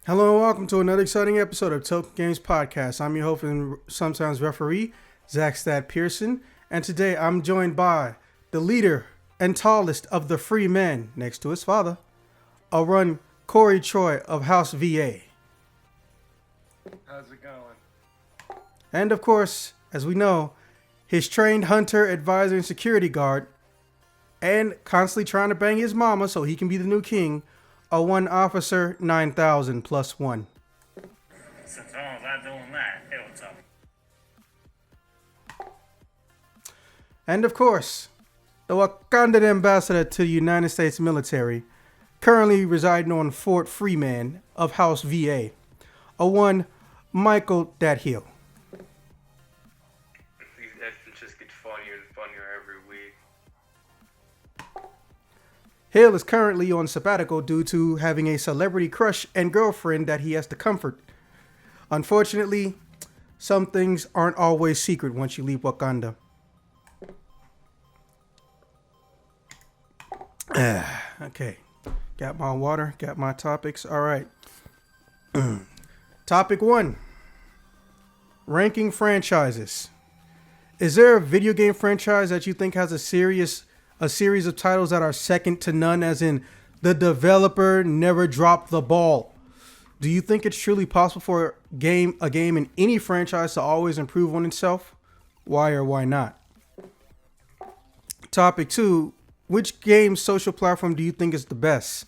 Hello and welcome to another exciting episode of Token Games Podcast. I'm your host and sometimes referee, Zach Stad Pearson, and today I'm joined by the leader and tallest of the free men next to his father, Arun Corey Troy of House VA. How's it going? And of course, as we know, his trained hunter, advisor, and security guard, and constantly trying to bang his mama so he can be the new king, a one officer 9000 plus one. Since long as I'm doing that, it'll tell me. And of course, the Wakandan ambassador to the United States military, currently residing on Fort Freeman of House VA, a one Michael Dathill. These extras just get funnier and funnier every week. Hill is currently on sabbatical due to having a celebrity crush and girlfriend that he has to comfort. Unfortunately, some things aren't always secret once you leave Wakanda. Okay, got my water, got my topics. All right. Topic 1. Ranking franchises. Is there a video game franchise that you think has a series of titles that are second to none, as in the developer never dropped the ball? Do you think it's truly possible for a game in any franchise to always improve on itself? Why or why not? Topic 2. Which game social platform do you think is the best?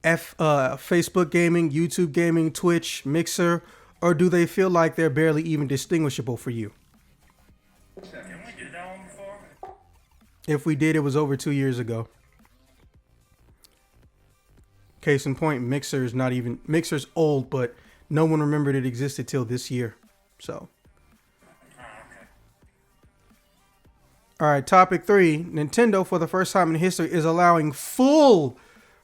Facebook gaming, YouTube gaming, Twitch, Mixer, or do they feel like they're barely even distinguishable for you? Can we do that one before? If we did, it was over 2 years ago. Case in point, Mixer's old, but no one remembered it existed till this year. So. Okay. All right, topic 3. Nintendo, for the first time in history, is allowing full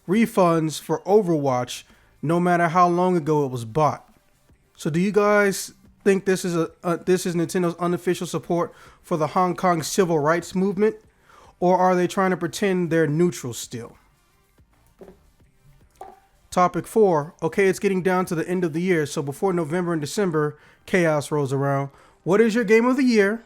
refunds for Overwatch, no matter how long ago it was bought. So do you guys think this is Nintendo's unofficial support for the Hong Kong civil rights movement? Or are they trying to pretend they're neutral still? Topic 4. Okay, it's getting down to the end of the year, so before November and December chaos rolls around, what is your game of the year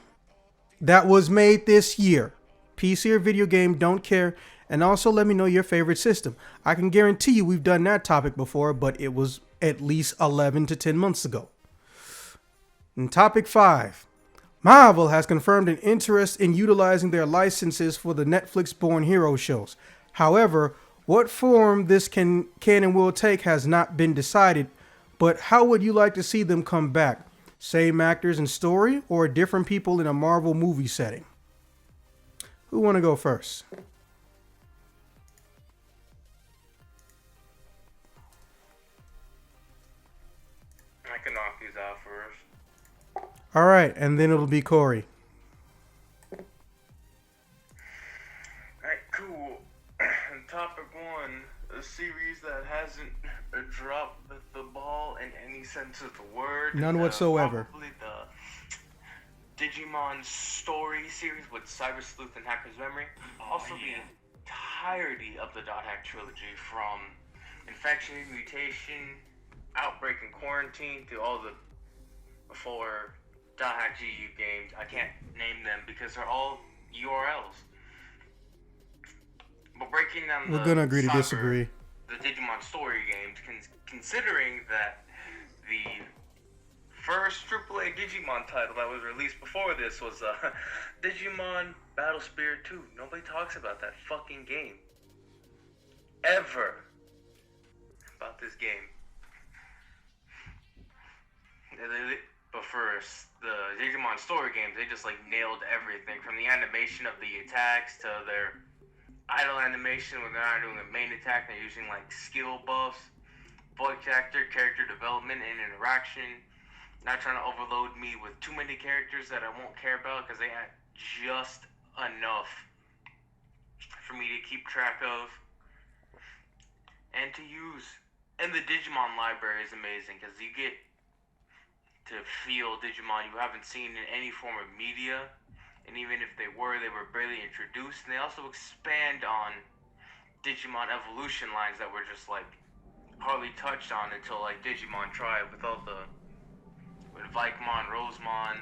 that was made this year? PC or video game, don't care. And also let me know your favorite system. I can guarantee you we've done that topic before, but it was at least 11 to 10 months ago. And topic 5. Marvel has confirmed an interest in utilizing their licenses for the Netflix-born hero shows. However, what form this can and will take has not been decided, but how would you like to see them come back? Same actors and story, or different people in a Marvel movie setting? Who want to go first? I can knock these out first. All right, and then it'll be Corey. Alright, cool. Topic 1, a series that hasn't dropped the ball in any sense of the word. None whatsoever. Probably the Digimon story series with Cyber Sleuth and Hacker's Memory. Also, the entirety of the Dot Hack trilogy, from Infection, Mutation, Outbreak, and Quarantine to all the before Dot Hack GU games. I can't name them because they're all URLs. But breaking down We're gonna agree to Cyber, disagree. the Digimon story games, considering that the first AAA Digimon title that was released before this was Digimon Battle Spirit 2. Nobody talks about that fucking game. Ever. About this game. But first, the Digimon story games, they just like nailed everything. From the animation of the attacks to their idle animation when they're not doing the main attack. They're using like skill buffs, voice actor, character development, and interaction. Not trying to overload me with too many characters that I won't care about because they add just enough for me to keep track of and to use. And the Digimon library is amazing because you get to feel Digimon you haven't seen in any form of media. And even if they were barely introduced. And they also expand on Digimon evolution lines that were just like hardly touched on until like Digimon Tribe with Vikemon, Rosemon,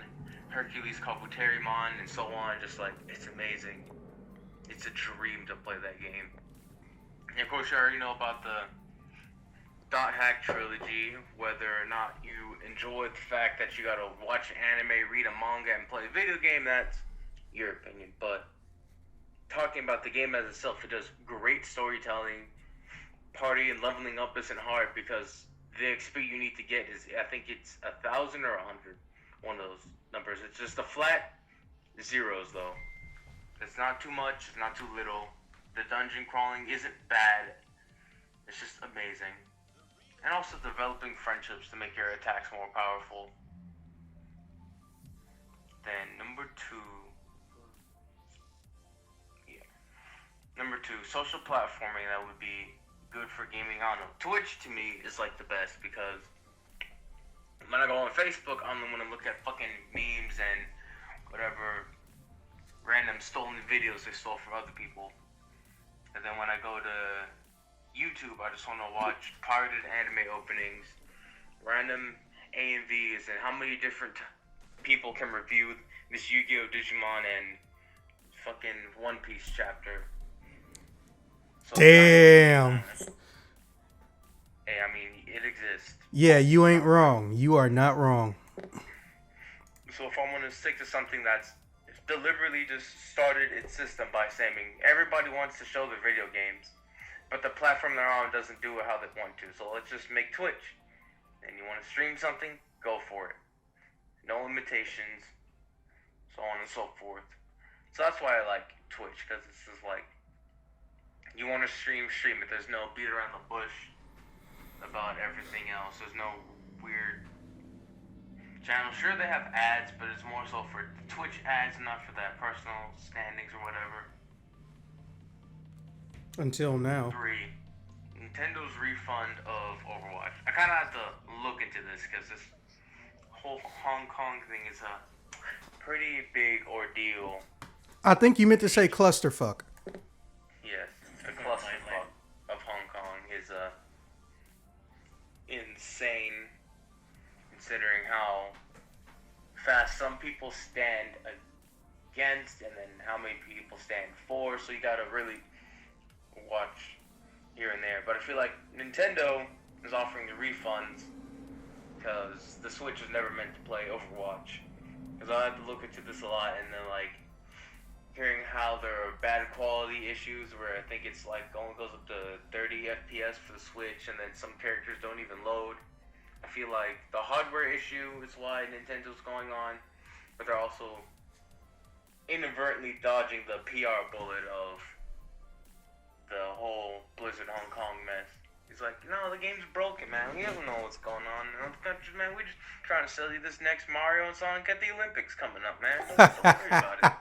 Hercules, Kabuterimon, and so on. Just like, it's amazing. It's a dream to play that game. And of course, you already know about the Dot Hack trilogy, whether or not you enjoy the fact that you gotta watch anime, read a manga, and play a video game, that's your opinion. But talking about the game as itself, it does great storytelling. Party and leveling up isn't hard because the XP you need to get is, I think it's 1,000 or 100, one of those numbers. It's just the flat zeros though. It's not too much, it's not too little. The dungeon crawling isn't bad. It's just amazing. And also developing friendships to make your attacks more powerful. Then number two, social platforming that would be good for gaming. I don't know. Twitch to me is like the best because when I go on Facebook, I'm the one to look at fucking memes and whatever random stolen videos they stole from other people. And then when I go to YouTube, I just want to watch pirated anime openings, random AMVs, and how many different people can review this Yu-Gi-Oh! Digimon and fucking One Piece chapter. So Damn. Hey, I mean, it exists. Yeah, you ain't wrong. You are not wrong. So if I want to stick to something that's deliberately just started its system by saying everybody wants to show their video games, but the platform they're on doesn't do it how they want to. So let's just make Twitch. And you want to stream something? Go for it. No limitations. So on and so forth. So that's why I like Twitch, because it's just like, you want to stream it. There's no beat around the bush about everything else. There's no weird channel. Sure, they have ads, but it's more so for Twitch ads, not for that personal standings or whatever. Until now. 3. Nintendo's refund of Overwatch. I kind of have to look into this because this whole Hong Kong thing is a pretty big ordeal. I think you meant to say clusterfuck. Yes, the clusterfuck of Hong Kong is insane, considering how fast some people stand against and then how many people stand for. So you gotta really watch here and there. But I feel like Nintendo is offering the refunds because the Switch was never meant to play Overwatch. Because I had to look into this a lot, and then like hearing how there are bad quality issues where I think it's like only goes up to 30 FPS for the Switch, and then some characters don't even load. I feel like the hardware issue is why Nintendo's going on, but they're also inadvertently dodging the PR bullet of the whole Blizzard Hong Kong mess. He's like, no, the game's broken, man. We don't know what's going on in other countries, man. We're just trying to sell you this next Mario and Sonic at the Olympics coming up, man. Don't worry about it.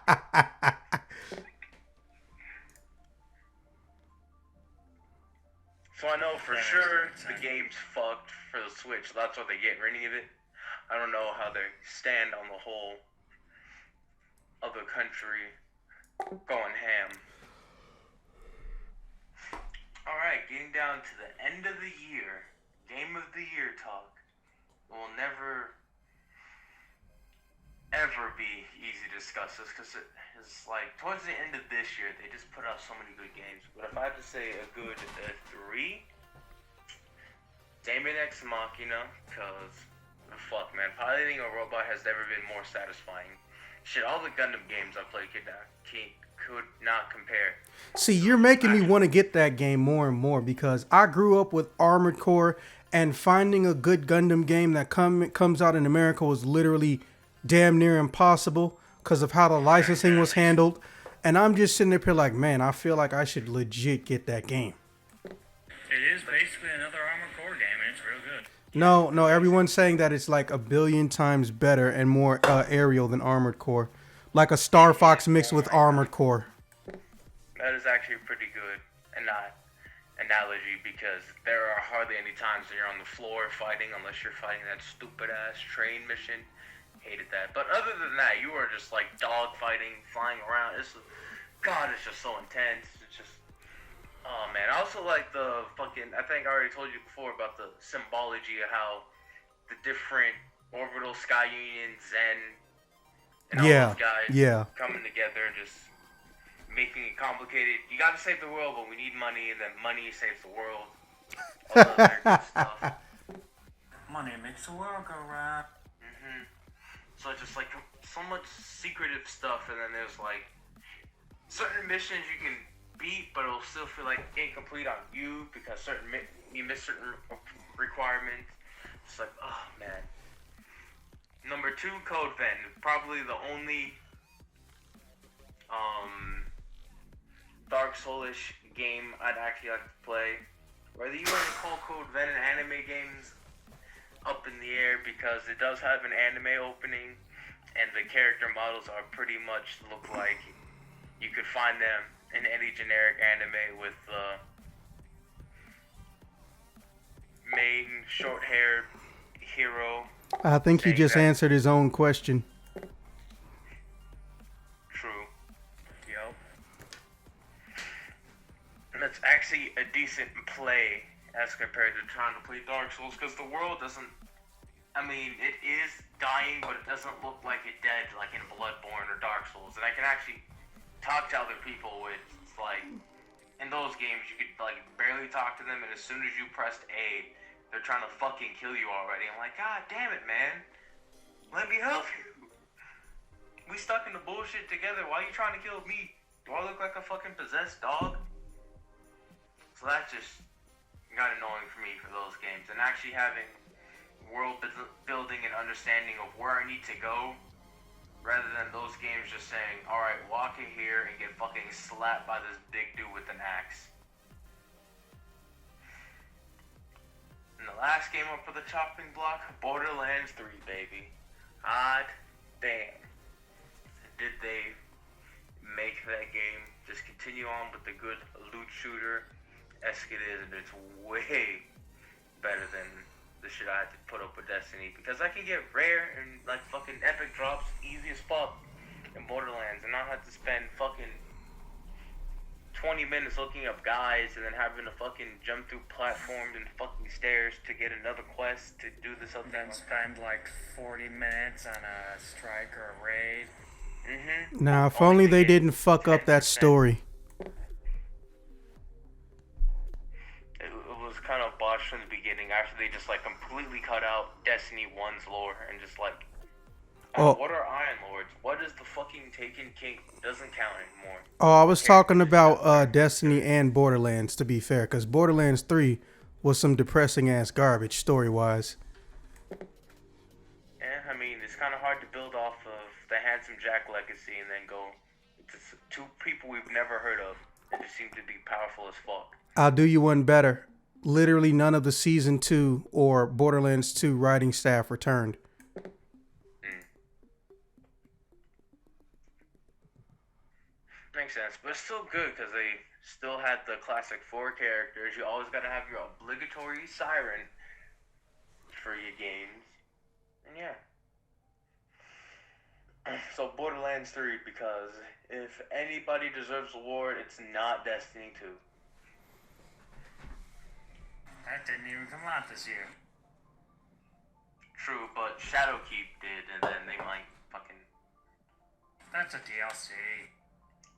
So I know for sure the game's fucked for the Switch. So that's why they get rid of it. I don't know how they stand on the whole other country going ham. Alright, getting down to the end of the year. Game of the year talk. It will never ever be easy to discuss this because it's like towards the end of this year they just put out so many good games. But if I had to say a good 3, Daemon X Machina, because fuck man, piloting a robot has never been more satisfying. Shit, all the Gundam games I played could not compare. See, you're making me want to get that game more and more because I grew up with Armored Core, and finding a good Gundam game that comes out in America was literally damn near impossible because of how the licensing was handled. And I'm just sitting there like, man, I feel like I should legit get that game. It is basically another Armored Core game, and it's real good. No, everyone's saying that it's like 1 billion times better and more aerial than Armored Core. Like a Star Fox mixed with Armored Core. That is actually pretty good analogy because there are hardly any times when you're on the floor fighting unless you're fighting that stupid ass train mission. Hated that. But other than that, you are just like dog fighting, flying around. It's just so intense. It's just, oh man. I was also like the fucking. I think I already told you before about the symbology of how the different orbital sky union, Zen, and all Yeah, those guys yeah. coming together and just making it complicated. You gotta save the world, but we need money, and then money saves the world. All the other good stuff. Money makes the world go round. So just like so much secretive stuff, and then there's like certain missions you can beat, but it'll still feel like incomplete on you because you miss certain requirements. It's like, oh man. Number 2, Code Vein, probably the only Dark Soulish game I'd actually like to play. Whether you want to call Code Vein an anime game's up in the air because it does have an anime opening, and the character models are pretty much look like you could find them in any generic anime with the main short-haired hero. I think he just answered his own question. True. Yep. And it's actually a decent play as compared to trying to play Dark Souls, because the world doesn't, I mean, it is dying, but it doesn't look like it dead like in Bloodborne or Dark Souls. And I can actually talk to other people, which it's like, in those games, you could like barely talk to them, and as soon as you pressed A, they're trying to fucking kill you already. I'm like, God damn it, man. Let me help you. We stuck in the bullshit together. Why are you trying to kill me? Do I look like a fucking possessed dog? So that's just got annoying for me for those games. And actually having world building and understanding of where I need to go, rather than those games just saying, alright, walk in here and get fucking slapped by this big dude with an axe. And the last game up for the chopping block, Borderlands 3, baby. God damn. Did they make that game just continue on with the good loot shooter esque it is, and it's way better than the shit I had to put up with Destiny, because I can get rare and like fucking epic drops easy as fuck in Borderlands, and not have to spend fucking 20 minutes looking up guys and then having to fucking jump through platforms and fucking stairs to get another quest to do this other thing. Then spend like 40 minutes on a strike or a raid. Now, if only they didn't fuck up that story. It was kind of botched from the beginning. After they just like completely cut out Destiny 1's lore and just like, what are Iron Lords? What is the fucking Taken King? Doesn't count anymore. Oh, I was talking about Destiny and Borderlands, to be fair, because Borderlands 3 was some depressing ass garbage story-wise. Yeah, I mean, it's kind of hard to build off of the Handsome Jack legacy and then go to 2 people we've never heard of that just seem to be powerful as fuck. I'll do you one better. Literally none of the Season 2 or Borderlands 2 writing staff returned. Makes sense, but it's still good because they still had the classic 4 characters. You always got to have your obligatory siren for your games. And yeah. So Borderlands 3, because if anybody deserves the award, it's not Destiny 2. That didn't even come out this year. True, but Shadowkeep did, and then they might fucking... That's a DLC.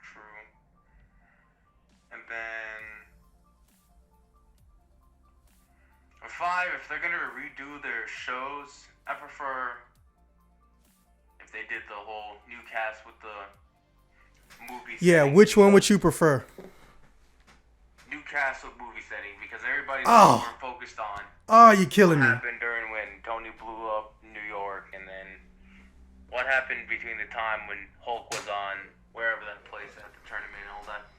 True. And then... For 5, if they're gonna redo their shows, I prefer if they did the whole new cast with the movie Yeah, setting, which one would you prefer? New cast with movie setting, because everybody's Oh. more focused on Oh, you're killing what me. happened during when Tony blew up New York, and then what happened between the time when Hulk was on wherever that place at the tournament and all that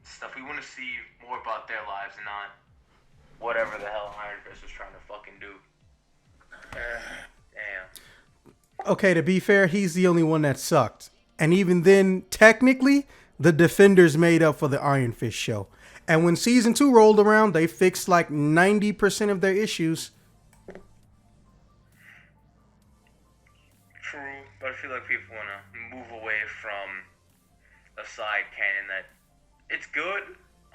stuff. We want to see more about their lives and not whatever the hell Iron Fist was trying to fucking do. Damn. Okay, to be fair, he's the only one that sucked. And even then, technically, the Defenders made up for the Iron Fist show. And when Season 2 rolled around, they fixed like 90% of their issues. True, but I feel like people want to move away from a side canon that it's good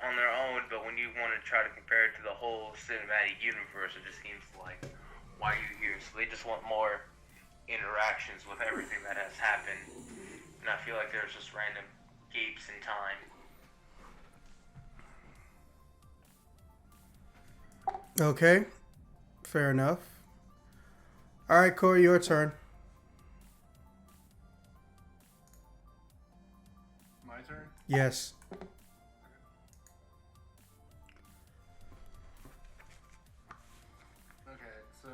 on their own, but when you want to try to compare it to the whole cinematic universe. It just seems like, why are you here? So they just want more interactions with everything that has happened. And I feel like there's just random gaps in time. Okay, fair enough. All right, Corey, your turn. My turn? Yes. Okay, so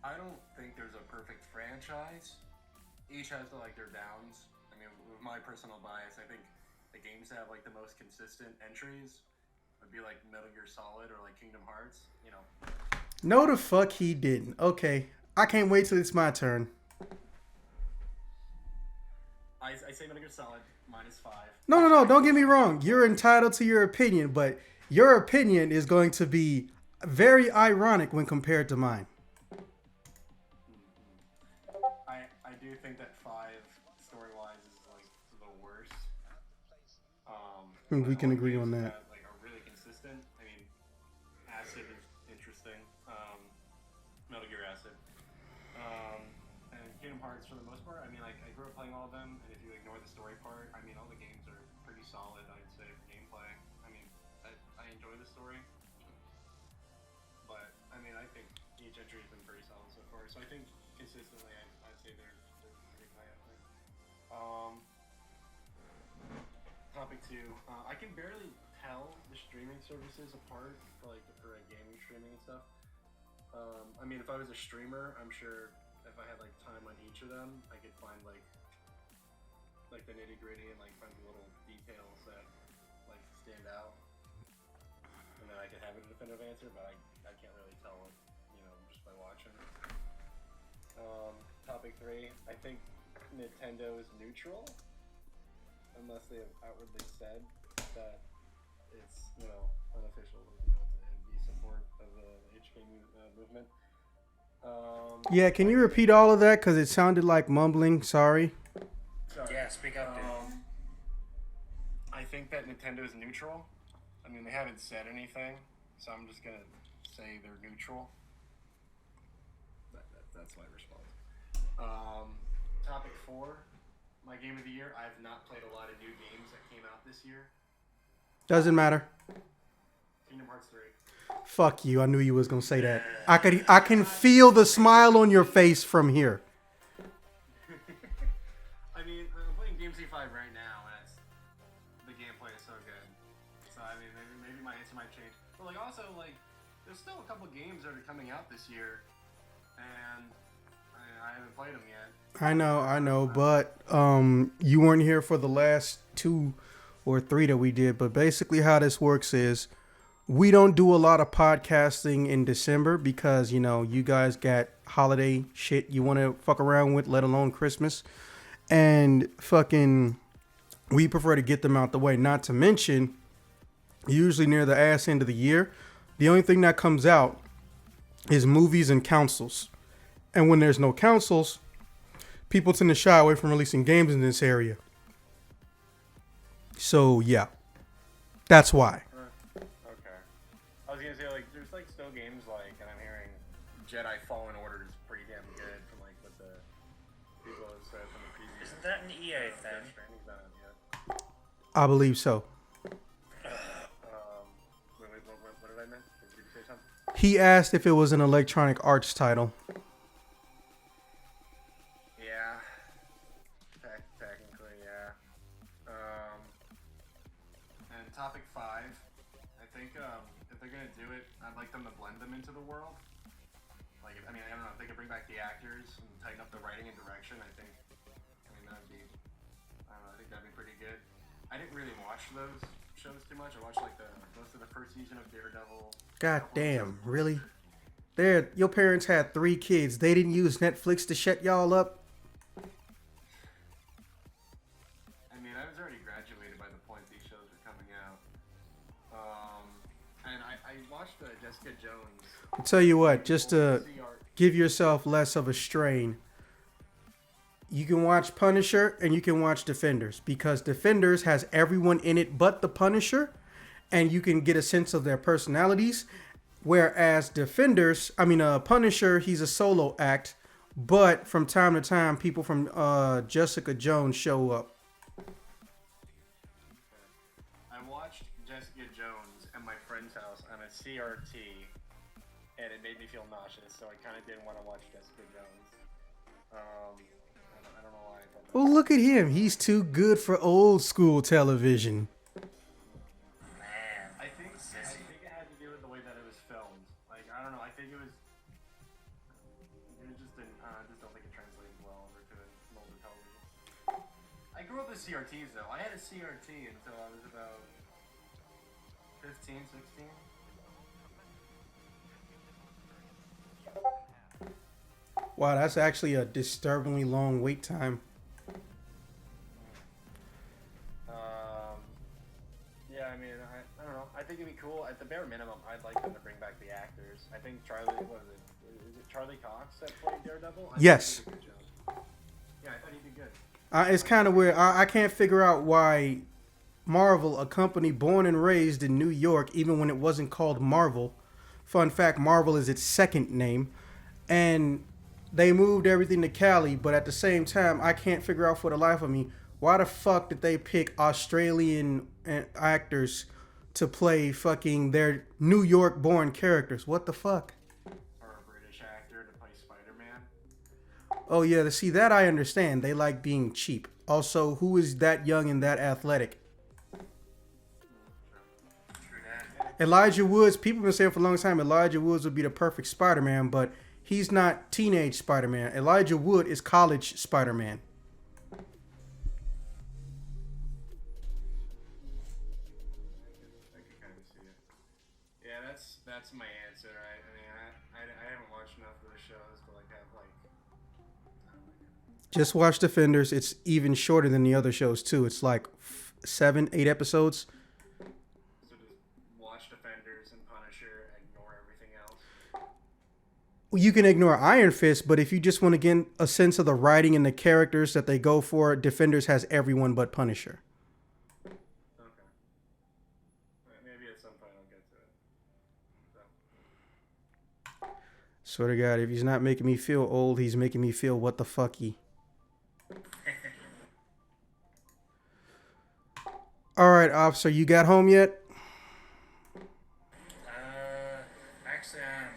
I don't think there's a perfect franchise. Each has like their downs. I mean, with my personal bias, I think the games that have like the most consistent entries would be like Metal Gear Solid or like Kingdom Hearts, you know. No, the fuck he didn't. Okay, I can't wait till it's my turn. I say Metal Gear Solid -5. No. Don't get me wrong. You're entitled to your opinion, but your opinion is going to be very ironic when compared to mine. I do think that 5 story-wise is like the worst. We can all agree games on that. Like are really consistent. I mean, Acid is interesting. Metal Gear Acid. And Kingdom Hearts for the most part. I mean, like I grew up playing all of them, and if you ignore the story part, I mean, all the games are pretty solid. I'd say for gameplay. I mean, I enjoy the story, but I mean, I think each entry has been pretty solid so far. So I think consistently, I'd say they're pretty high up there. Topic 2. I can barely tell the streaming services apart for like gaming streaming and stuff. I mean, if I was a streamer, I'm sure if I had like time on each of them, I could find like the nitty gritty and like find the little details that like stand out, and then I could have a definitive answer. But I can't really tell it, you know, just by watching. Topic 3. I think Nintendo is neutral, unless they have outwardly said that it's, you know, unofficial, you know, to be support of the HK movement. Yeah, can you repeat all of that? Because it sounded like mumbling. Sorry. Sorry. Yeah, speak up, dude. I think that Nintendo is neutral. I mean, they haven't said anything, so I'm just gonna say they're neutral. That's my response. Topic 4. My game of the year. I have not played a lot of new games that came out this year. Doesn't matter. Kingdom Hearts 3. Fuck you. I knew you was gonna say that. I can feel the smile on your face from here. I mean, I'm playing Game C5 right now, and the gameplay is so good. So I mean, maybe my answer might change. But like, also like, there's still a couple games that are coming out this year, and I haven't played them yet. I know, but you weren't here for the last 2 or 3 that we did. But basically, how this works is we don't do a lot of podcasting in December because, you know, you guys got holiday shit you want to fuck around with, let alone Christmas, and fucking we prefer to get them out the way. Not to mention, usually near the ass end of the year, the only thing that comes out is movies and councils. And when there's no councils, people tend to shy away from releasing games in this area. So, yeah. That's why. Okay. I was gonna say, like, there's like still games like, and I'm hearing Jedi Fallen Order is pretty damn good from like what the people have said from the previous. Isn't that an EA thing? I believe so. What did I mean? Did you say something? He asked if it was an Electronic Arts title. Yeah. Technically, yeah. And topic 5, I think if they're gonna do it, I'd like them to blend them into the world. Like, I mean, I don't know, if they could bring back the actors and tighten up the writing and direction, I think that'd be, I don't know, I think that'd be pretty good. I didn't really watch those shows too much. I watched like most of the first season of Daredevil. God damn, really? Your parents had 3 kids. They didn't use Netflix to shut y'all up? I mean, I was already graduated by the point these shows were coming out. And I watched Jessica Jones. I'll tell you what, just to give yourself less of a strain, you can watch Punisher and you can watch Defenders, because Defenders has everyone in it but the Punisher, and you can get a sense of their personalities. Whereas Punisher, he's a solo act, but from time to time, people from Jessica Jones show up. I watched Jessica Jones at my friend's house on a CRT, and it made me feel nauseous, so I kind of didn't want to watch Jessica Jones. I don't know why I thought that. Well, look at him. He's too good for old school television. Man, I think it had to do with the way that it was filmed. Like, I don't know. I think it just didn't. I just don't think it translated well over to older television. I grew up with CRTs though. I had a CRT until I was about 15, 16. Wow, that's actually a disturbingly long wait time. Yeah, I mean, I don't know. I think it'd be cool. At the bare minimum, I'd like them to bring back the actors. I think Charlie, what is it Charlie Cox that played Daredevil? Yes. I thought he did a good job. Yeah, I thought he did good. It's kind of weird. I can't figure out why Marvel, a company born and raised in New York, even when it wasn't called Marvel. Fun fact, Marvel is its second name. And they moved everything to Cali, but at the same time, I can't figure out for the life of me, why the fuck did they pick Australian actors to play fucking their New York-born characters? What the fuck? Or a British actor to play Spider-Man. Oh yeah, to see that I understand. They like being cheap. Also, who is that young and that athletic? true that. Elijah Woods, people have been saying for a long time Elijah Woods would be the perfect Spider-Man, but he's not teenage Spider-Man. Elijah Wood is college Spider-Man. I could kind of see it. Yeah, that's my answer. I mean, I haven't watched enough of the shows to like have like. Just watch Defenders. It's even shorter than the other shows too. It's like 7, 8 episodes. So just watch Defenders and Punisher, ignore everything else. You can ignore Iron Fist, but if you just want to get a sense of the writing and the characters that they go for, Defenders has everyone but Punisher. Okay. Maybe at some point I'll get to it. So. Swear to God, if he's not making me feel old, he's making me feel what the fucky. All right, officer, you got home yet? Actually, I'm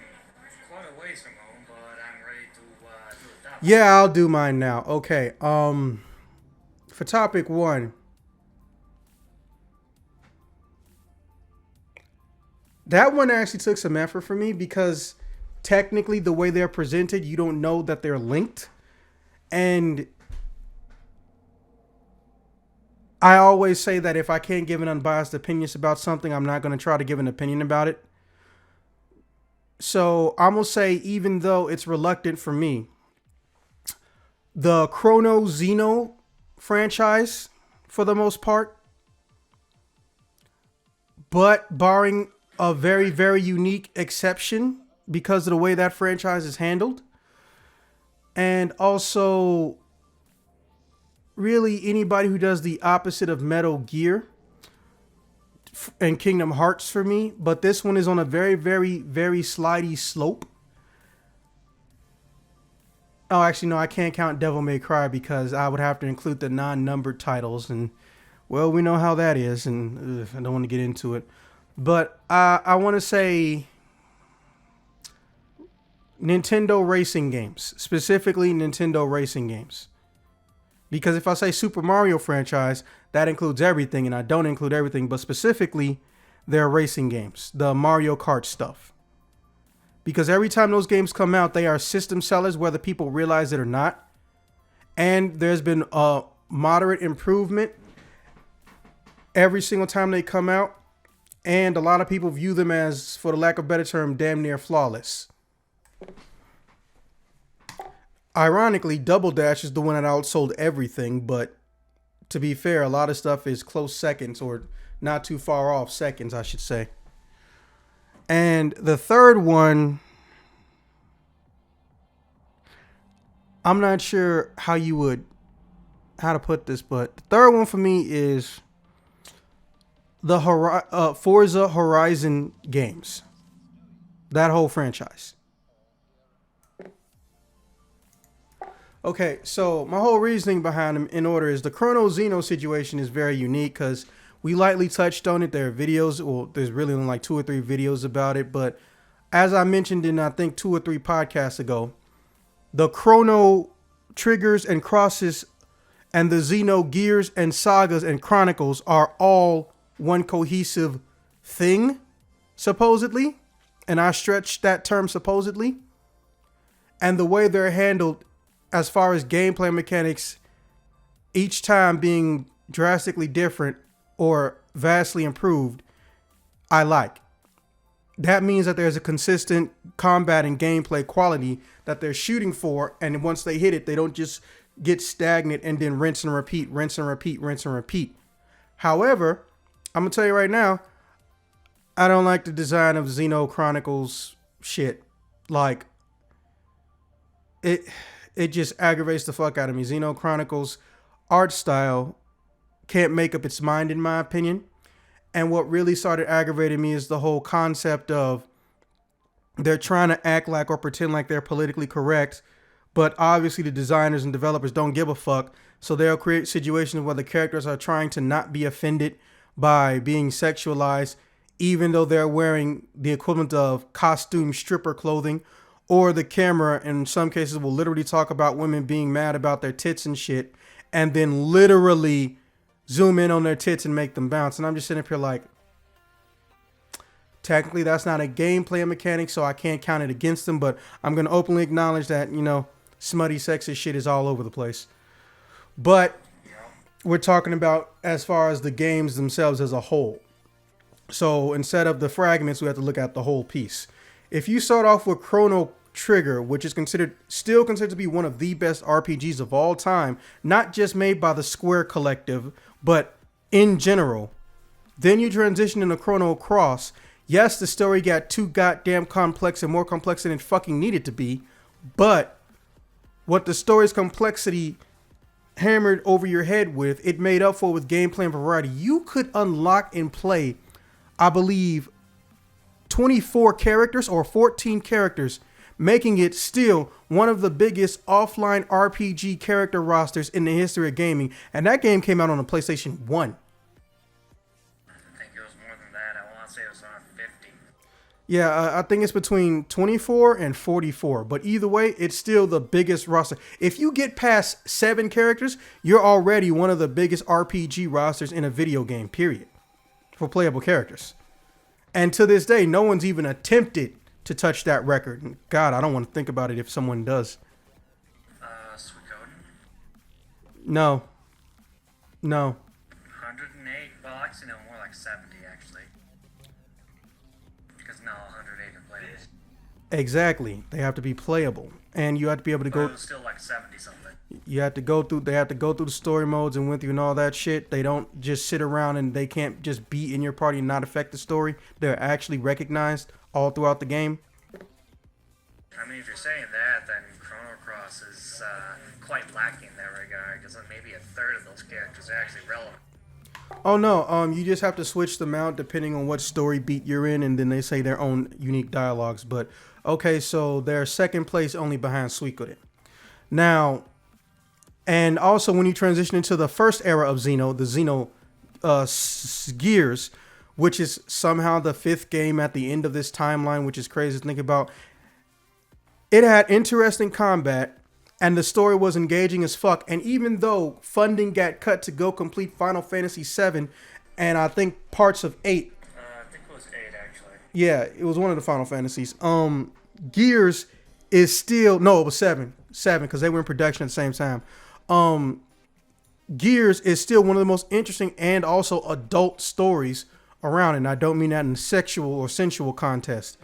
quite a ways from home, but I'm ready to do a topic. Yeah, I'll do mine now. Okay. For topic 1, that one actually took some effort for me because technically the way they're presented, you don't know that they're linked. And I always say that if I can't give an unbiased opinion about something, I'm not going to try to give an opinion about it. So I'm going to say, even though it's reluctant for me, the Chrono Xeno franchise, for the most part, but barring a very, very unique exception because of the way that franchise is handled, and also really anybody who does the opposite of Metal Gear and Kingdom Hearts for me, but this one is on a very, very, very slidey slope. Oh, actually, no, I can't count Devil May Cry because I would have to include the non-numbered titles, and well, we know how that is, and I don't want to get into it. But I want to say Nintendo racing games, specifically Nintendo racing games. Because if I say Super Mario franchise, that includes everything, and I don't include everything, but specifically their racing games, the Mario Kart stuff. Because every time those games come out, they are system sellers, whether people realize it or not. And there's been a moderate improvement every single time they come out. And a lot of people view them as, for the lack of a better term, damn near flawless. Ironically, Double Dash is the one that outsold everything, but to be fair, a lot of stuff is close seconds, or not too far off seconds, I should say. And the third one, I'm not sure how to put this, but the third one for me is the Forza Horizon games. That whole franchise. Okay, so my whole reasoning behind them in order is the Chrono Xeno situation is very unique because we lightly touched on it. There are videos, well, there's really only like 2 or 3 videos about it. But as I mentioned in, I think, 2 or 3 podcasts ago, the Chrono triggers and crosses and the Xeno gears and sagas and chronicles are all one cohesive thing, supposedly. And I stretch that term supposedly. And the way they're handled as far as gameplay mechanics, each time being drastically different or vastly improved, I like. That means that there's a consistent combat and gameplay quality that they're shooting for. And once they hit it, they don't just get stagnant and then rinse and repeat, rinse and repeat, rinse and repeat. However, I'm going to tell you right now, I don't like the design of Xeno Chronicles shit. Like, it just aggravates the fuck out of me. Xeno Chronicles art style can't make up its mind, in my opinion. And what really started aggravating me is the whole concept of they're trying to act like or pretend like they're politically correct, but obviously the designers and developers don't give a fuck. So they'll create situations where the characters are trying to not be offended by being sexualized, even though they're wearing the equivalent of costume stripper clothing. Or the camera, in some cases, will literally talk about women being mad about their tits and shit, and then literally zoom in on their tits and make them bounce. And I'm just sitting up here like, technically that's not a gameplay mechanic, so I can't count it against them, but I'm going to openly acknowledge that, you know, smutty sexist shit is all over the place. But we're talking about as far as the games themselves as a whole. So instead of the fragments, we have to look at the whole piece. If you start off with Chrono Trigger, which is still considered to be one of the best RPGs of all time, not just made by the Square Collective, but in general, then you transition into Chrono Cross. Yes, the story got too goddamn complex and more complex than it fucking needed to be, but what the story's complexity hammered over your head with, it made up for with gameplay and variety. You could unlock and play, I believe, 24 characters or 14 characters, making it still one of the biggest offline RPG character rosters in the history of gaming. And that game came out on the PlayStation 1. I think it was more than that. I want to say it was around 50. Yeah, I think it's between 24 and 44. But either way, it's still the biggest roster. If you get past 7 characters, you're already one of the biggest RPG rosters in a video game, period, for playable characters. And to this day, no one's even attempted to touch that record. And God, I don't want to think about it if someone does. Suikoden? No. 108? Well, actually, no, more like 70, actually. Because now 108 are playable. Exactly. They have to be playable. And you have to be able to But go... it was still like 70-something. They have to go through the story modes and went through and all that shit. They don't just sit around and they can't just be in your party and not affect the story. They're actually recognized all throughout the game. I mean, if you're saying that, then Chrono Cross is quite lacking in that regard, because maybe a third of those characters are actually relevant. Oh no, you just have to switch them out depending on what story beat you're in, and then they say their own unique dialogues. But okay, so they're second place only behind Suikoden. Now, and also when you transition into the first era of Xeno, the Xeno Gears, which is somehow the 5th game at the end of this timeline, which is crazy to think about. It had interesting combat, and the story was engaging as fuck. And even though funding got cut to go complete Final Fantasy VII, and I think parts of 8. I think it was 8, actually. Yeah, it was one of the Final Fantasies. Gears is still... No, it was 7. 7, because they were in production at the same time. Gears is still one of the most interesting and also adult stories around, and I don't mean that in sexual or sensual contest.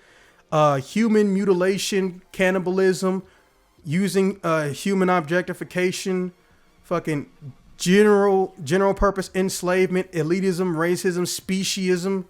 Human mutilation, cannibalism, using human objectification, fucking general purpose enslavement, elitism, racism, speciesism,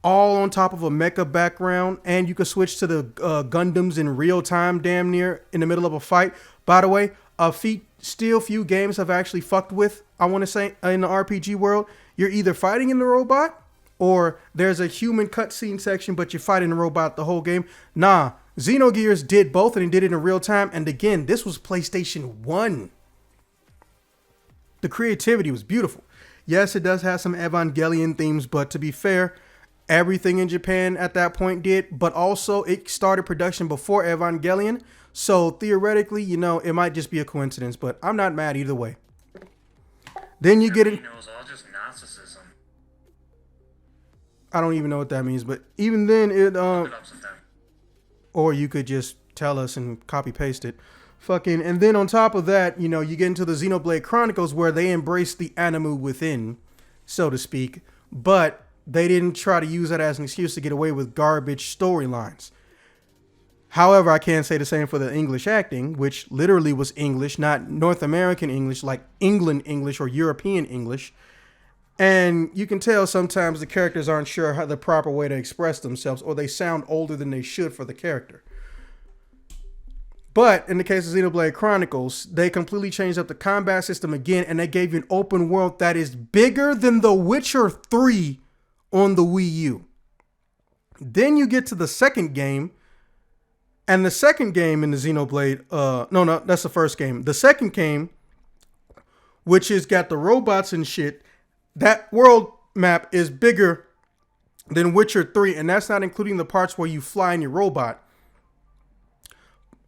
all on top of a mecha background. And you can switch to the Gundams in real time, damn near in the middle of a fight. By the way, few games have actually fucked with, I want to say, in the RPG world. you're either fighting in the robot or there's a human cutscene section, but you're fighting the robot the whole game. Nah, Xenogears did both, and it did it in real time. And again, this was PlayStation 1. The creativity was beautiful. Yes, it does have some Evangelion themes, but to be fair, everything in Japan at that point did. But also, it started production before Evangelion. So theoretically, you know, it might just be a coincidence, but I'm not mad either way. Then you get it. It was all just Gnosticism. I don't even know what that means, but even then, Look it up sometime. or you could just tell us and copy paste it. Fucking, and then on top of that, you know, you get into the Xenoblade Chronicles where they embrace the anime within, so to speak, but they didn't try to use that as an excuse to get away with garbage storylines. However, I can't say the same for the English acting, which literally was English, not North American English, like England English or European English. And you can tell sometimes the characters aren't sure how the proper way to express themselves, or they sound older than they should for the character. But in the case of Xenoblade Chronicles, they completely changed up the combat system again, and they gave you an open world that is bigger than The Witcher 3 on the Wii U. Then you get to the second game, and the second game in the Xenoblade, no, that's the first game. The second game, which has got the robots and shit, that world map is bigger than Witcher 3, and that's not including the parts where you fly in your robot.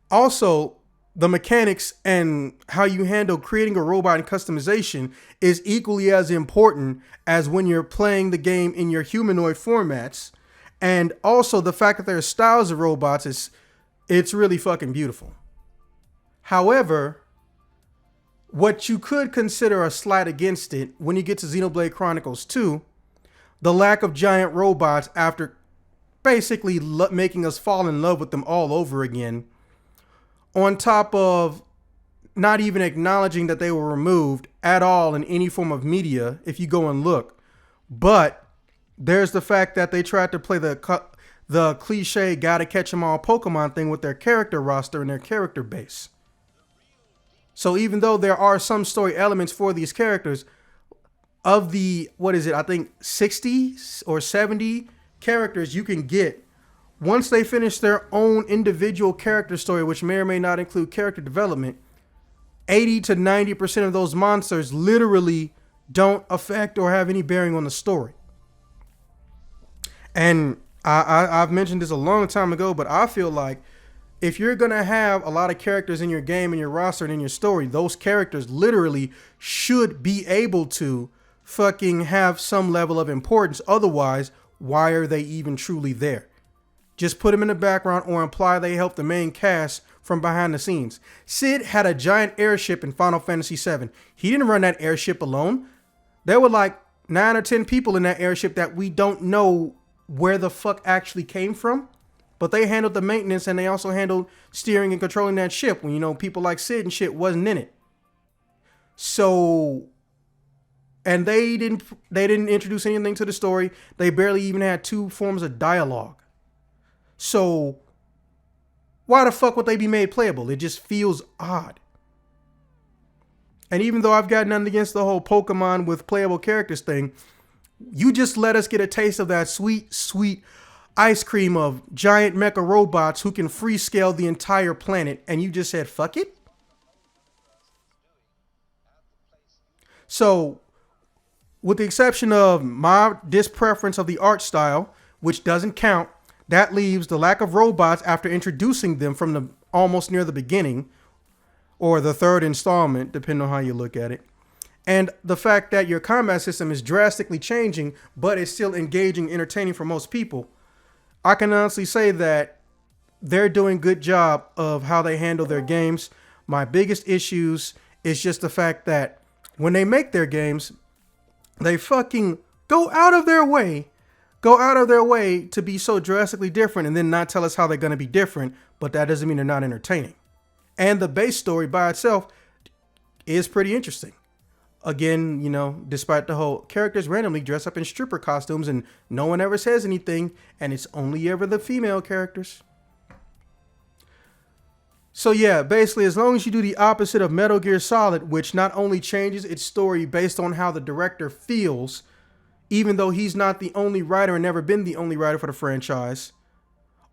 Also, the mechanics and how you handle creating a robot and customization is equally as important as when you're playing the game in your humanoid formats. And also the fact that there are styles of robots it's really fucking beautiful. However, what you could consider a slight against it when you get to Xenoblade Chronicles 2, the lack of giant robots after basically making us fall in love with them all over again, on top of not even acknowledging that they were removed at all in any form of media, if you go and look. But there's the fact that they tried to play the cliche gotta catch 'em all Pokemon thing with their character roster and their character base. So even though there are some story elements for these characters, of the, I think 60 or 70 characters you can get, once they finish their own individual character story, which may or may not include character development, 80 to 90% of those monsters literally don't affect or have any bearing on the story. And I've mentioned this a long time ago, but I feel like if you're going to have a lot of characters in your game, in your roster, and in your story, those characters literally should be able to fucking have some level of importance. Otherwise, why are they even truly there? Just put them in the background or imply they help the main cast from behind the scenes. Sid had a giant airship in Final Fantasy VII. He didn't run that airship alone. There were like 9 or 10 people in that airship that we don't know where the fuck actually came from. But they handled the maintenance, and they also handled steering and controlling that ship when, you know, people like Sid and shit wasn't in it. So, and they didn't introduce anything to the story. They barely even had 2 forms of dialogue. So why the fuck would they be made playable? It just feels odd. And even though I've got nothing against the whole Pokemon with playable characters thing, you just let us get a taste of that sweet, sweet ice cream of giant mecha robots who can free scale the entire planet, and you just said, fuck it? So, with the exception of my dispreference of the art style, which doesn't count, that leaves the lack of robots after introducing them from the almost near the beginning, or the third installment, depending on how you look at it. And the fact that your combat system is drastically changing, but it's still engaging, entertaining for most people. I can honestly say that they're doing a good job of how they handle their games. My biggest issues is just the fact that when they make their games, they fucking go out of their way to be so drastically different and then not tell us how they're going to be different, but that doesn't mean they're not entertaining. And the base story by itself is pretty interesting. Again, you know, despite the whole characters randomly dress up in stripper costumes and no one ever says anything, and it's only ever the female characters. So yeah, basically, as long as you do the opposite of Metal Gear Solid, which not only changes its story based on how the director feels, even though he's not the only writer and never been the only writer for the franchise.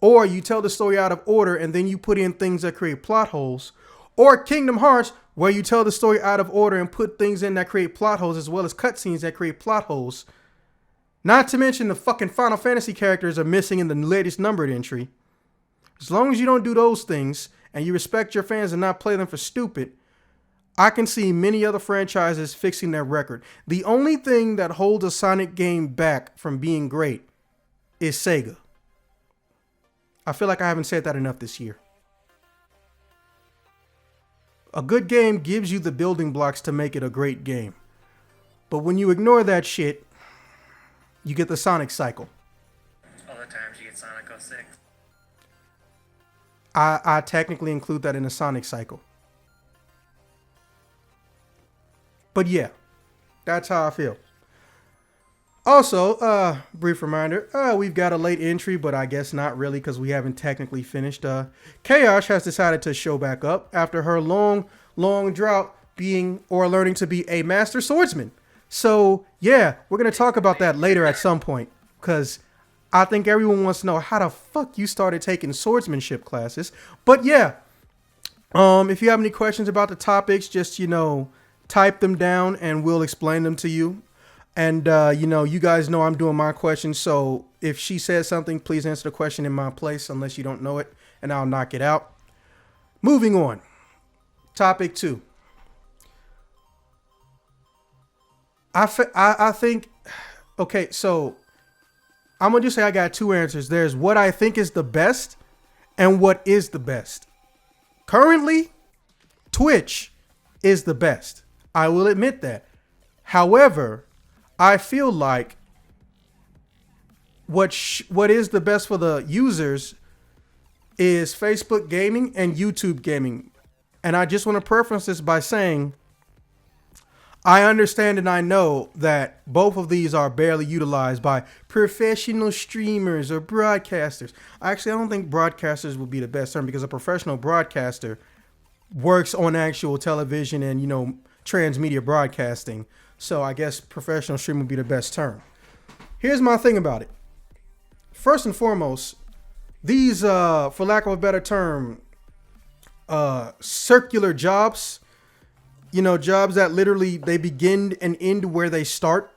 Or you tell the story out of order and then you put in things that create plot holes. Or Kingdom Hearts, where you tell the story out of order and put things in that create plot holes, as well as cutscenes that create plot holes. Not to mention the fucking Final Fantasy characters are missing in the latest numbered entry. As long as you don't do those things and you respect your fans and not play them for stupid, I can see many other franchises fixing their record. The only thing that holds a Sonic game back from being great is Sega. I feel like I haven't said that enough this year. A good game gives you the building blocks to make it a great game. But when you ignore that shit, you get the Sonic cycle. Other times you get Sonic 06. I technically include that in the Sonic cycle. But yeah, that's how I feel. Also, brief reminder, we've got a late entry, but I guess not really because we haven't technically finished. Chaos has decided to show back up after her long drought being or learning to be a master swordsman. So yeah, we're going to talk about that later at some point because I think everyone wants to know how the fuck you started taking swordsmanship classes. But yeah, if you have any questions about the topics, just, type them down and we'll explain them to you. And, you guys know I'm doing my questions. So if she says something, please answer the question in my place unless you don't know it and I'll knock it out. Moving on. Topic 2. I think, okay, so I'm going to just say I got 2 answers. There's what I think is the best and what is the best. Currently, Twitch is the best. I will admit that. However, I feel like what is the best for the users is Facebook gaming and YouTube gaming. And I just want to preference this by saying I understand and I know that both of these are barely utilized by professional streamers or broadcasters. Actually, I don't think broadcasters would be the best term because a professional broadcaster works on actual television and, transmedia broadcasting. So I guess professional stream would be the best term. Here's my thing about it. First and foremost, these, for lack of a better term, circular jobs, jobs that literally they begin and end where they start.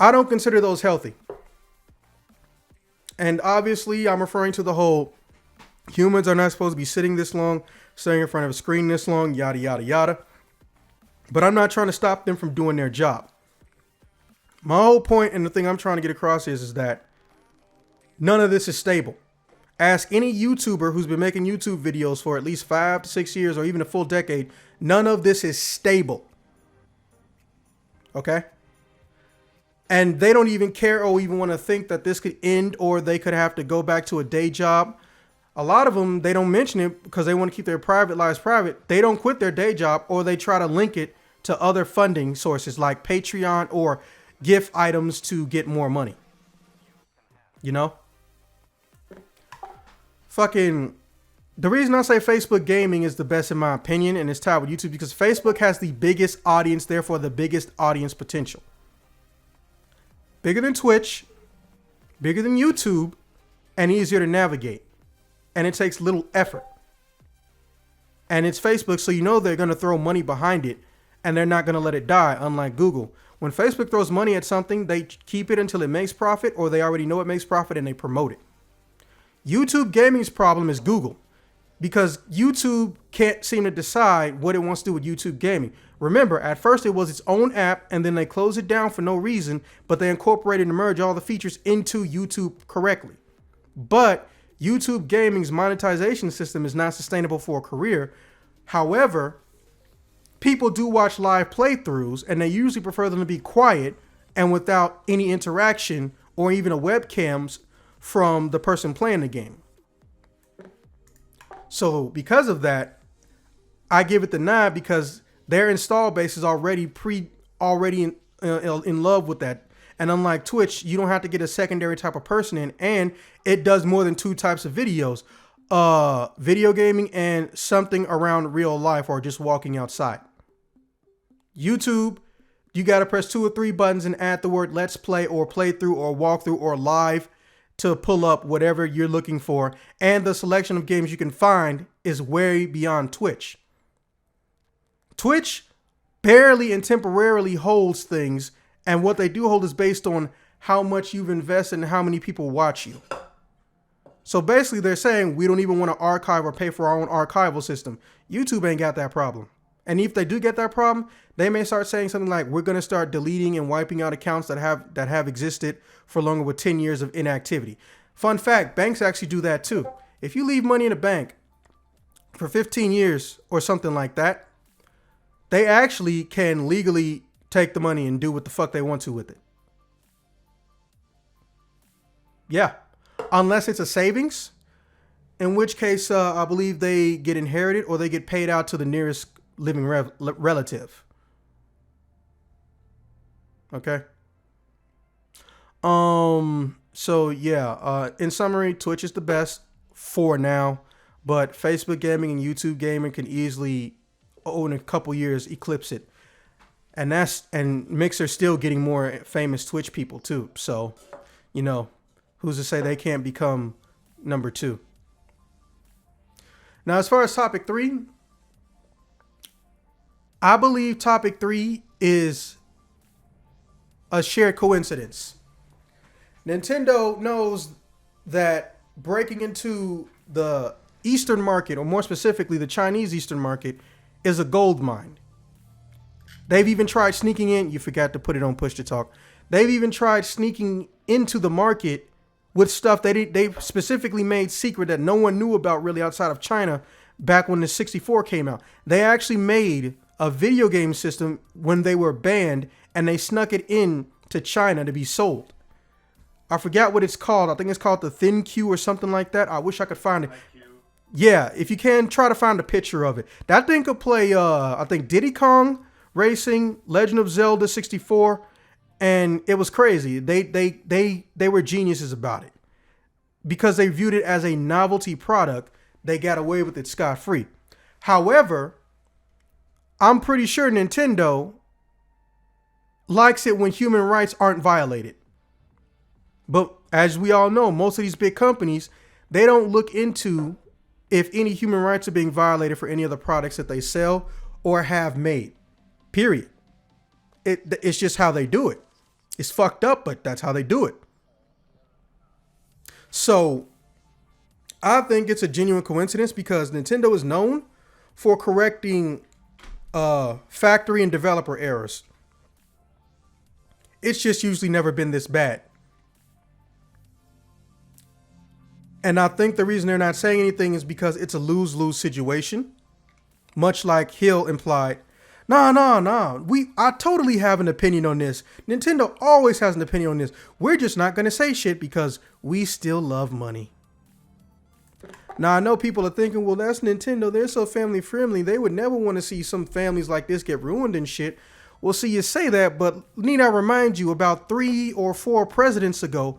I don't consider those healthy. And obviously I'm referring to the whole humans are not supposed to be sitting this long, staying in front of a screen this long, yada, yada, yada. But I'm not trying to stop them from doing their job. My whole point and the thing I'm trying to get across is that none of this is stable. Ask any YouTuber who's been making YouTube videos for at least 5 to 6 years or even a full decade. None of this is stable. Okay? And they don't even care or even want to think that this could end or they could have to go back to a day job. A lot of them, they don't mention it because they want to keep their private lives private. They don't quit their day job or they try to link it to other funding sources like Patreon or gift items to get more money. Fucking, the reason I say Facebook gaming is the best in my opinion and it's tied with YouTube because Facebook has the biggest audience, therefore the biggest audience potential. Bigger than Twitch, bigger than YouTube, and easier to navigate. And it takes little effort. And it's Facebook, so they're going to throw money behind it and they're not going to let it die, unlike Google. When Facebook throws money at something, they keep it until it makes profit or they already know it makes profit and they promote it. YouTube gaming's problem is Google because YouTube can't seem to decide what it wants to do with YouTube gaming. Remember, at first it was its own app and then they closed it down for no reason, but they incorporated and merged all the features into YouTube correctly. But YouTube gaming's monetization system is not sustainable for a career. However, people do watch live playthroughs and they usually prefer them to be quiet and without any interaction or even a webcams from the person playing the game. So because of that, I give it the nod because their install base is already in love with that. And unlike Twitch, you don't have to get a secondary type of person in, and it does more than 2 types of videos, video gaming and something around real life or just walking outside. YouTube You got to press 2 or 3 buttons and add the word let's play or playthrough or walkthrough or live to pull up whatever you're looking for. And the selection of games you can find is way beyond Twitch. Twitch barely and temporarily holds things, and what they do hold is based on how much you've invested and how many people watch you. So basically they're saying we don't even want to archive or pay for our own archival system. YouTube ain't got that problem. And if they do get that problem, they may start saying something like, we're going to start deleting and wiping out accounts that have existed for longer with 10 years of inactivity. Fun fact, banks actually do that too. If you leave money in a bank for 15 years or something like that, they actually can legally take the money and do what the fuck they want to with it. Yeah. Unless it's a savings, in which case I believe they get inherited or they get paid out to the nearest living relative. Okay. So yeah, in summary, Twitch is the best for now, but Facebook gaming and YouTube gaming can easily, in a couple years, eclipse it. And Mixer's still getting more famous Twitch people too. So, you know, who's to say they can't become number 2? Now, as far as topic 3, I believe topic 3 is a shared coincidence. Nintendo knows that breaking into the Eastern market, or more specifically the Chinese Eastern market, is a gold mine. They've even tried sneaking in. You forgot to put it on push to talk. They've even tried sneaking into the market with stuff they specifically made secret that no one knew about really outside of China back when the 64 came out. They actually made a video game system when they were banned, and they snuck it in to China to be sold. I forgot what it's called. I think it's called the Thin Q or something like that. I wish I could find it. Yeah, if you can, try to find a picture of it. That thing could play, I think, Diddy Kong Racing, Legend of Zelda 64, and it was crazy. They were geniuses about it. Because they viewed it as a novelty product, they got away with it scot-free. However, I'm pretty sure Nintendo likes it when human rights aren't violated. But as we all know, most of these big companies, they don't look into if any human rights are being violated for any of the products that they sell or have made. Period. It's just how they do it. It's fucked up, but that's how they do it. So I think it's a genuine coincidence because Nintendo is known for correcting factory and developer errors. It's just usually never been this bad. And I think the reason they're not saying anything is because it's a lose-lose situation. Much like Hill implied. No. I totally have an opinion on this. Nintendo always has an opinion on this. We're just not going to say shit because we still love money. Now, I know people are thinking, well, that's Nintendo. They're so family friendly. They would never want to see some families like this get ruined and shit. Well, see, you say that, but need I remind you, about 3 or 4 presidents ago,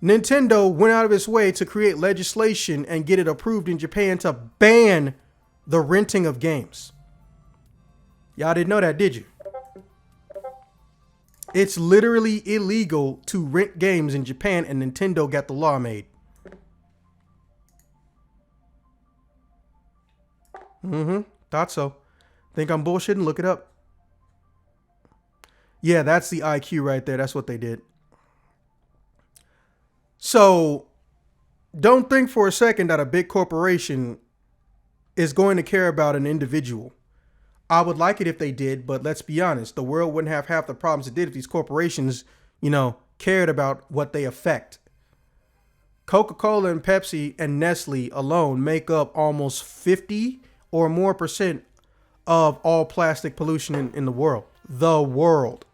Nintendo went out of its way to create legislation and get it approved in Japan to ban the renting of games. Y'all didn't know that, did you? It's literally illegal to rent games in Japan, and Nintendo got the law made. Thought so. Think I'm bullshitting? Look it up. Yeah, that's the IQ right there. That's what they did. So don't think for a second that a big corporation is going to care about an individual. I would like it if they did, but let's be honest. The world wouldn't have half the problems it did if these corporations, cared about what they affect. Coca-Cola and Pepsi and Nestle alone make up almost 50 or more % of all plastic pollution in the world. The world.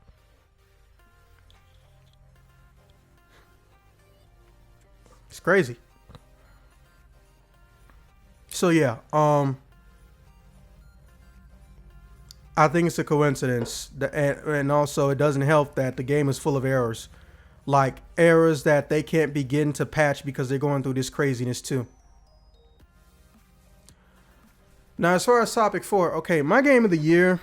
It's crazy. So yeah, I think it's a coincidence, and also it doesn't help that the game is full of errors, like errors that they can't begin to patch because they're going through this craziness too. Now, as far as topic 4, okay, my game of the year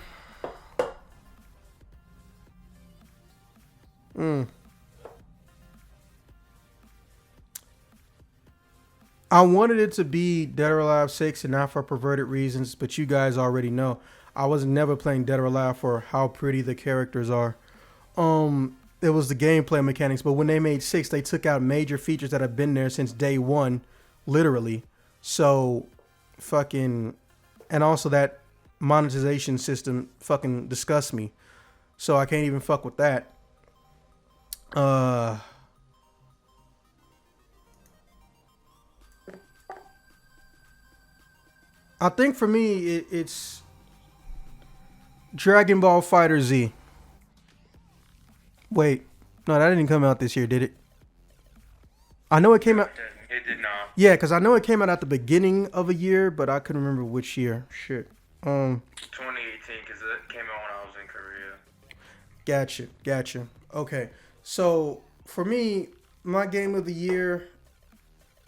I wanted it to be Dead or Alive 6 and not for perverted reasons, but you guys already know. I was never playing Dead or Alive for how pretty the characters are. It was the gameplay mechanics, but when they made 6, they took out major features that have been there since day one, literally. So, fucking, and also that monetization system fucking disgusts me. So I can't even fuck with that. I think for me, it's Dragon Ball Fighter Z. Wait, no, that didn't come out this year, did it? I know it came out. It did not. Yeah, because I know it came out at the beginning of a year, but I couldn't remember which year. Shit. 2018, because it came out when I was in Korea. Gotcha. Okay, so for me, my game of the year,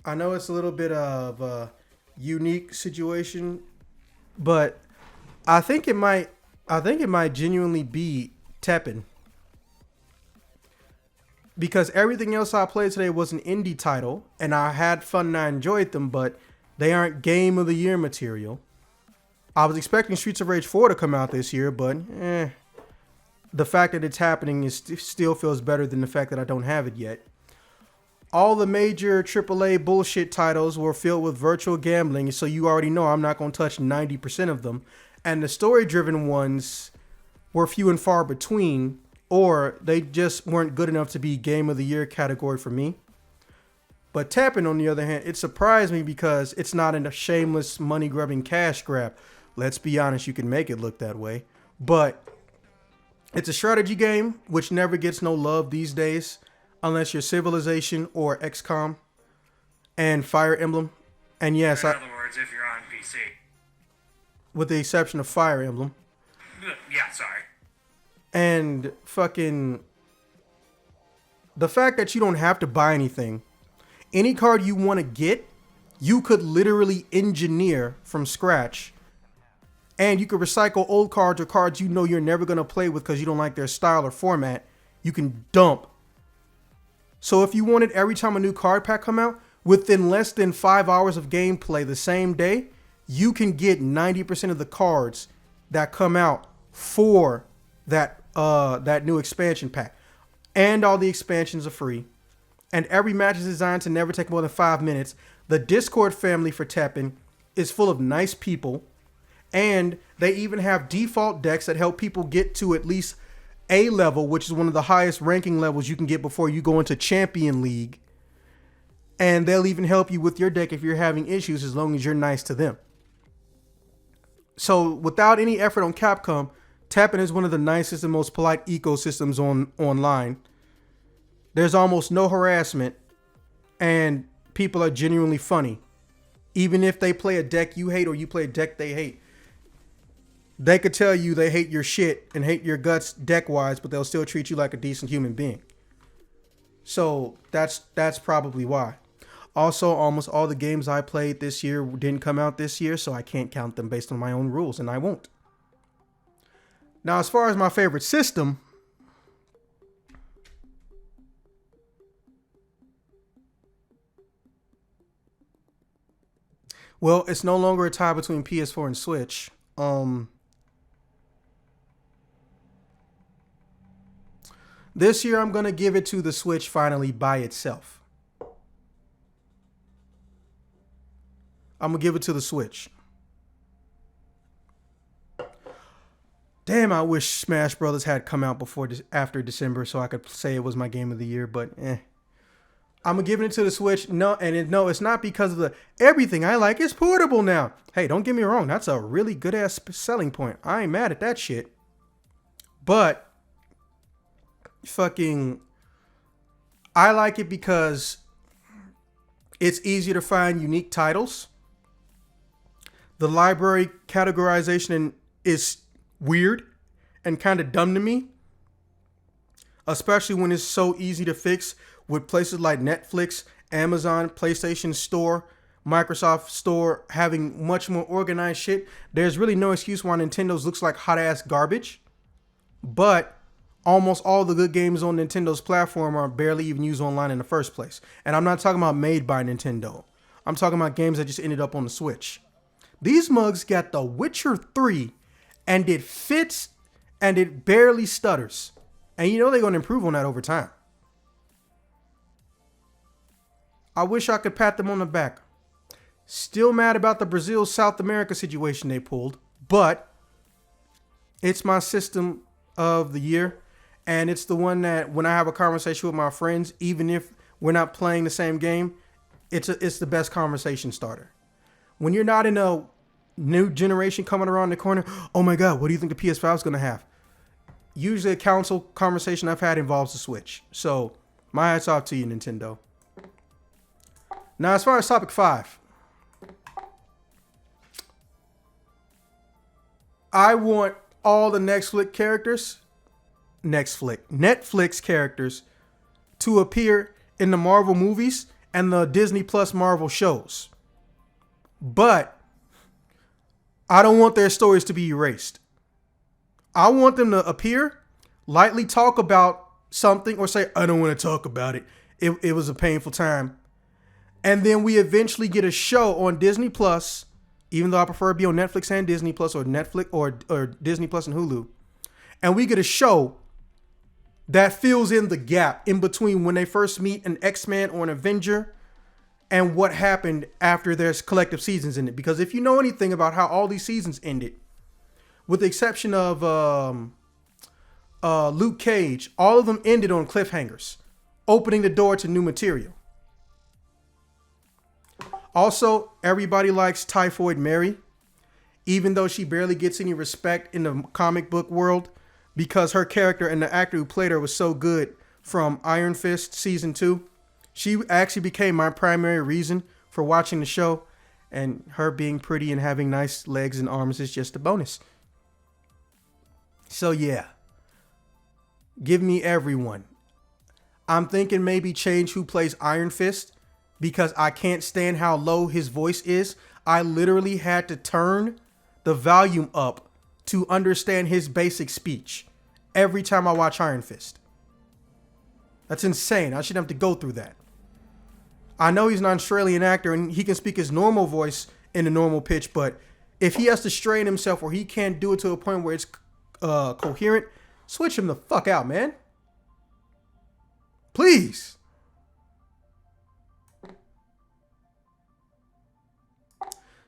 I know it's a little bit of a unique situation, but I think it might genuinely be Teppen. Because everything else I played today was an indie title, and I had fun and I enjoyed them, but they aren't game of the year material. I was expecting Streets of Rage 4 to come out this year, but the fact that it's happening still feels better than the fact that I don't have it yet. All the major AAA bullshit titles were filled with virtual gambling, so you already know I'm not going to touch 90% of them. And the story-driven ones were few and far between, or they just weren't good enough to be Game of the Year category for me. But Teppen, on the other hand, it surprised me because it's not a shameless money-grubbing cash grab. Let's be honest, you can make it look that way. But it's a strategy game, which never gets no love these days, unless you're Civilization or XCOM and Fire Emblem. And yes, in other words, if you're on PC. With the exception of Fire Emblem. Yeah, sorry. And fucking the fact that you don't have to buy anything. Any card you want to get, you could literally engineer from scratch. And you could recycle old cards or cards you know you're never going to play with because you don't like their style or format. You can dump. So if you wanted every time a new card pack come out, within less than 5 hours of gameplay the same day, you can get 90% of the cards that come out for that new expansion pack. And all the expansions are free. And every match is designed to never take more than 5 minutes. The Discord family for Teppen is full of nice people. And they even have default decks that help people get to at least A level, which is one of the highest ranking levels you can get before you go into Champion League. And they'll even help you with your deck if you're having issues, as long as you're nice to them. So without any effort on Capcom, Teppen is one of the nicest and most polite ecosystems online. There's almost no harassment, and people are genuinely funny. Even if they play a deck you hate or you play a deck they hate, they could tell you they hate your shit and hate your guts deck-wise, but they'll still treat you like a decent human being. So that's probably why. Also, almost all the games I played this year didn't come out this year, so I can't count them based on my own rules, and I won't. Now, as far as my favorite system, well, it's no longer a tie between PS4 and Switch. This year, I'm going to give it to the Switch finally by itself. I'm going to give it to the Switch. Damn, I wish Smash Brothers had come out after December so I could say it was my game of the year, but I'm going to give it to the Switch. No, it's not because of the everything I like is portable now. Hey, don't get me wrong. That's a really good ass selling point. I ain't mad at that shit. But fucking I like it because it's easier to find unique titles. The library categorization is weird and kind of dumb to me, especially when it's so easy to fix with places like Netflix, Amazon, PlayStation Store, Microsoft Store having much more organized shit. There's really no excuse why Nintendo's looks like hot ass garbage. But almost all the good games on Nintendo's platform are barely even used online in the first place. And I'm not talking about made by Nintendo. I'm talking about games that just ended up on the Switch. These mugs got The Witcher 3 and it fits and it barely stutters. And you know they're going to improve on that over time. I wish I could pat them on the back. Still mad about the Brazil South America situation they pulled, but it's my system of the year. And it's the one that when I have a conversation with my friends, even if we're not playing the same game, it's the best conversation starter. When you're not in a new generation coming around the corner, oh my God, what do you think the PS5 is going to have? Usually a console conversation I've had involves the Switch. So my hats off to you, Nintendo. Now, as far as topic 5, I want all the Netflix characters to appear in the Marvel movies and the Disney Plus Marvel shows. But I don't want their stories to be erased. I want them to appear, lightly talk about something, or say, I don't want to talk about it. It was a painful time. And then we eventually get a show on Disney Plus, even though I prefer to be on Netflix and Disney Plus, or Netflix or Disney Plus and Hulu. And we get a show that fills in the gap in between when they first meet an X-Man or an Avenger and what happened after there's collective seasons in it. Because if you know anything about how all these seasons ended, with the exception of Luke Cage, all of them ended on cliffhangers, opening the door to new material. Also, everybody likes Typhoid Mary, even though she barely gets any respect in the comic book world because her character and the actor who played her was so good from Iron Fist Season 2. She actually became my primary reason for watching the show, and her being pretty and having nice legs and arms is just a bonus. So yeah, give me everyone. I'm thinking maybe change who plays Iron Fist because I can't stand how low his voice is. I literally had to turn the volume up to understand his basic speech every time I watch Iron Fist. That's insane. I shouldn't have to go through that. I know he's an Australian actor and he can speak his normal voice in a normal pitch, but if he has to strain himself or he can't do it to a point where it's coherent, switch him the fuck out, man. Please.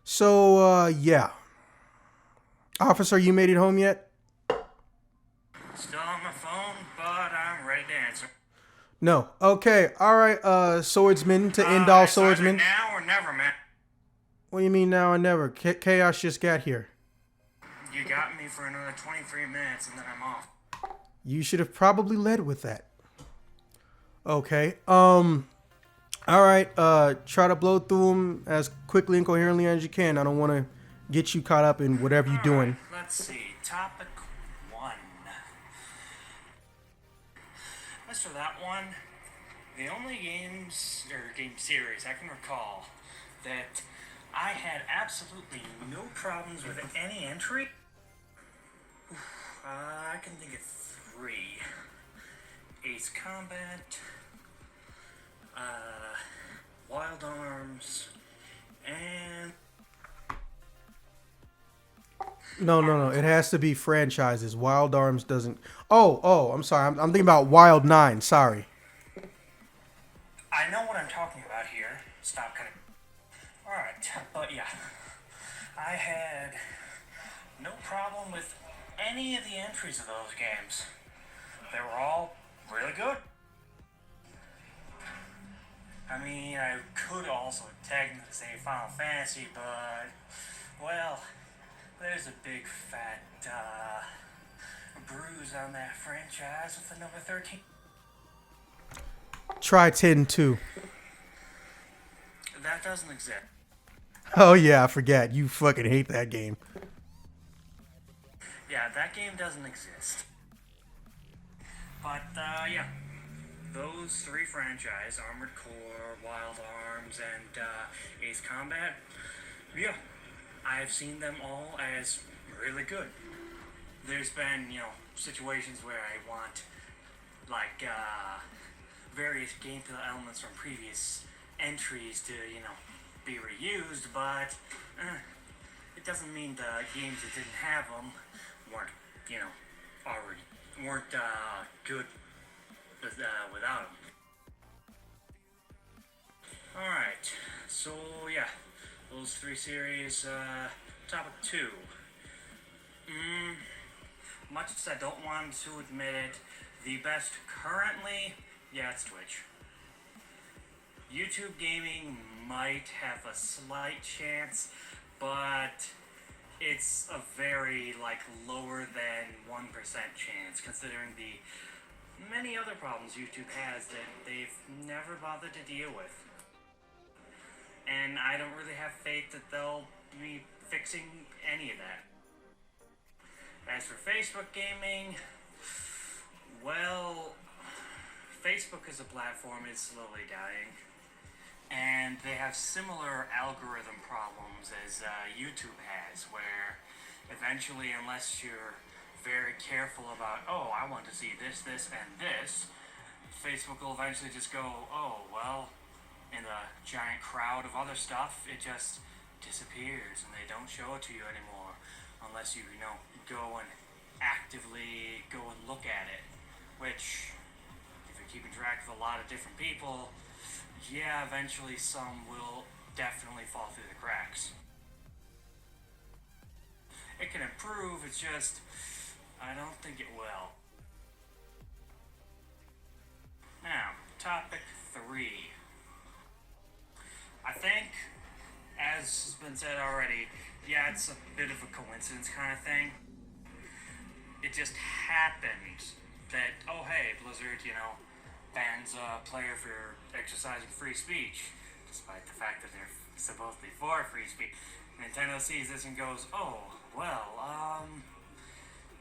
So, yeah. Officer, you made it home yet? Still on my phone, but I'm ready to answer. No. Okay. All right, swordsman to end all swordsmen. Now or never, man. What do you mean now or never? Chaos just got here. You got me for another 23 minutes and then I'm off. You should have probably led with that. Okay. All right. Try to blow through them as quickly and coherently as you can. I don't want to get you caught up in whatever you're doing. Right, let's see. Topic 1. As for that one, the only games or game series I can recall that I had absolutely no problems with any entry, I can think of 3. Ace Combat, Wild Arms, and... No. It has to be franchises. Wild Arms doesn't... Oh, I'm sorry. I'm thinking about Wild 9. Sorry. I know what I'm talking about here. Stop cutting. Alright, but yeah. I had no problem with any of the entries of those games. They were all really good. I mean, I could also technically say Final Fantasy, but, well, there's a big fat bruise on that franchise with the number 13. Try 10-2. That doesn't exist. Oh, yeah, I forgot. You fucking hate that game. Yeah, that game doesn't exist. But, yeah. Those 3 franchises, Armored Core, Wild Arms, and Ace Combat, yeah, I've seen them all as really good. there's been, situations where I want, like, various gameplay elements from previous entries to, be reused, but it doesn't mean the games that didn't have them weren't, already weren't good without them. Alright, so yeah, those 3 series. Topic 2. Much as I don't want to admit it, the best currently, it's Twitch. YouTube gaming might have a slight chance, but it's a very, lower than 1% chance, considering the many other problems YouTube has that they've never bothered to deal with. And I don't really have faith that they'll be fixing any of that. As for Facebook gaming, well, Facebook as a platform is slowly dying. And they have similar algorithm problems as YouTube has, where eventually, unless you're very careful about, I want to see this, and this, Facebook will eventually just go, in the giant crowd of other stuff, it just disappears and they don't show it to you anymore unless you, go and actively go and look at it, which, if you're keeping track of a lot of different people, eventually some will definitely fall through the cracks. It can improve, it's just, I don't think it will. Now, topic 3. I think, as has been said already, it's a bit of a coincidence kind of thing. It just happened that, hey, Blizzard, bans a player for exercising free speech, despite the fact that they're supposedly for free speech. Nintendo sees this and goes,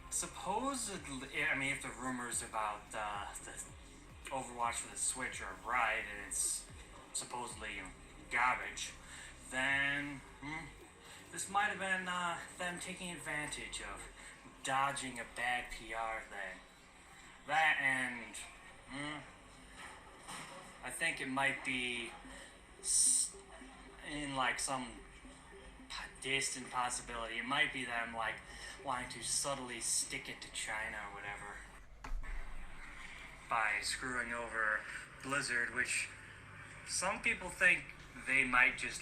supposedly, if the rumors about the Overwatch for the Switch are right, and it's supposedly garbage, then this might have been them taking advantage of dodging a bad PR thing. That and I think it might be in some distant possibility. It might be them wanting to subtly stick it to China or whatever by screwing over Blizzard, which some people think they might just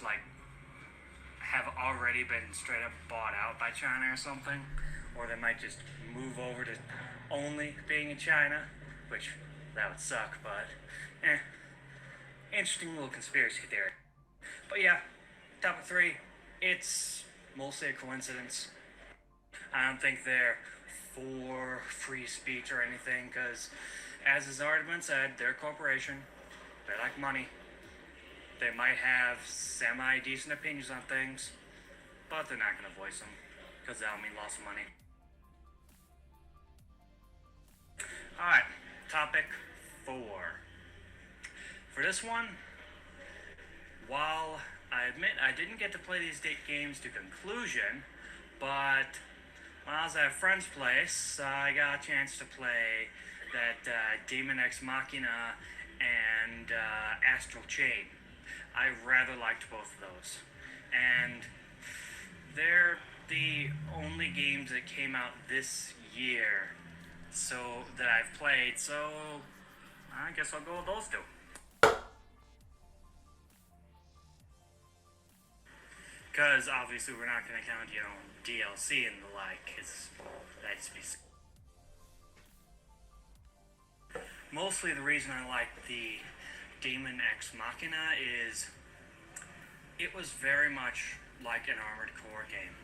have already been straight up bought out by China or something, or they might just move over to only being in China, which that would suck, but interesting little conspiracy theory. But topic 3, it's mostly a coincidence. I don't think they're for free speech or anything, because as has already been said, they're a corporation, they like money. They might have semi-decent opinions on things, but they're not going to voice them, because that'll mean loss of money. Alright, topic 4. For this one, while I admit I didn't get to play these games to conclusion, but when I was at a friend's place, I got a chance to play that Demon Ex Machina and Astral Chain. I rather liked both of those. And they're the only games that came out this year that I've played, so I guess I'll go with those 2. Because obviously we're not going to count, DLC and the like, because that'd just be... Mostly the reason I like the Demon Ex Machina is it was very much like an Armored Core game.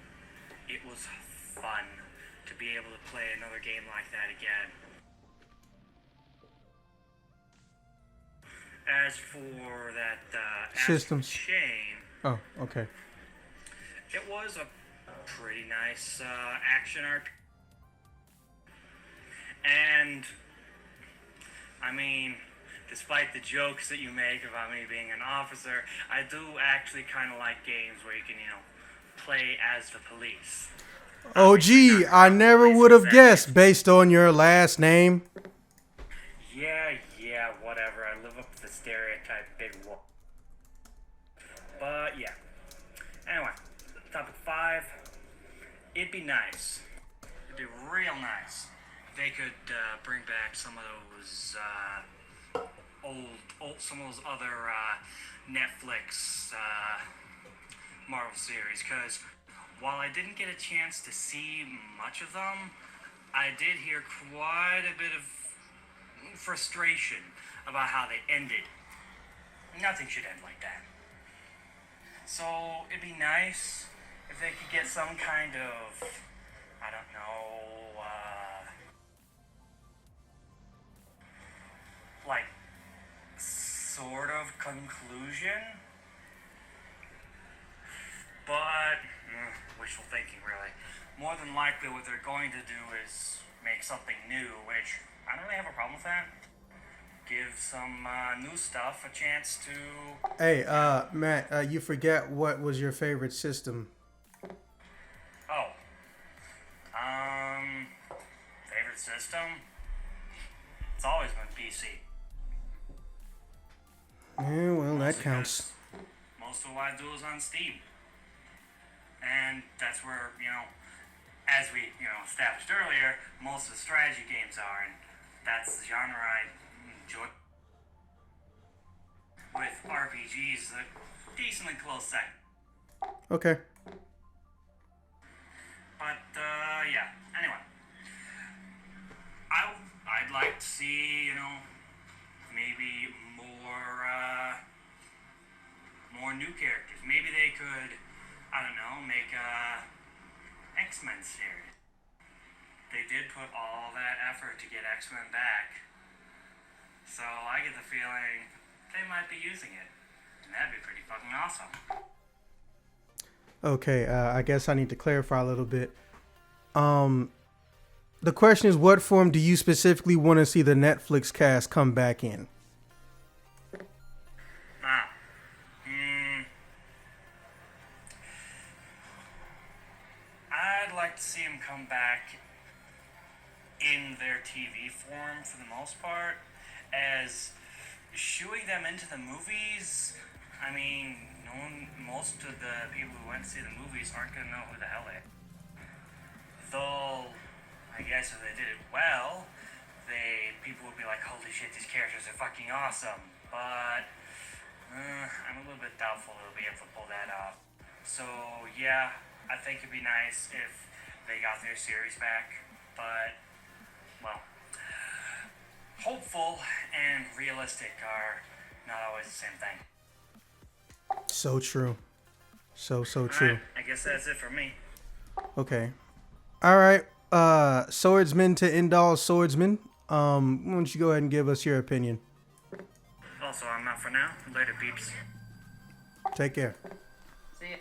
It was fun to be able to play another game like that again. As for that Systems. Chain, Oh, okay. it was a pretty nice action RPG. And despite the jokes that you make about me being an officer, I do actually kind of like games where you can, play as the police. Oh, gee, I never would have guessed based on your last name. Yeah, whatever. I live up to the stereotype, big wolf. But yeah. Anyway, topic 5. It'd be nice. It'd be real nice. They could bring back some of those some of those other Netflix Marvel series. Because while I didn't get a chance to see much of them, I did hear quite a bit of frustration about how they ended. Nothing should end like that. So it'd be nice if they could get some kind of, I don't know, like, sort of conclusion. But, wishful thinking, really. More than likely what they're going to do is make something new, which I don't really have a problem with that. Give some new stuff a chance to... Hey, Matt, you forget what was your favorite system. Oh. Favorite system? It's always been PC. Yeah, well, that Mostly counts. 'cause most of what I do is on Steam. And that's where, as we, established earlier, most of the strategy games are, and that's the genre I enjoy. With RPGs, a decently close second. Okay. But, yeah, anyway. I'd like to see, maybe more new characters. Maybe they could, I don't know, make a X-Men series. They did put all that effort to get X-Men back. So I get the feeling they might be using it. And that'd be pretty fucking awesome. Okay, I guess I need to clarify a little bit. The question is, what form do you specifically want to see the Netflix cast come back in? I'd like to see them come back in their TV form for the most part. As shooing them into the movies, I mean, most of the people who went to see the movies aren't going to know who the hell they are. Though, I guess if they did it well, people would be like, holy shit, these characters are fucking awesome. But I'm a little bit doubtful they'll be able to pull that off. So yeah, I think it'd be nice if they got their series back. But, well, hopeful and realistic are not always the same thing. So true. So true. Alright, I guess that's it for me. Okay. All right. Swordsman to end all swordsmen. Why don't you go ahead and give us your opinion? Also, I'm out for now. Later, peeps. Take care. See ya.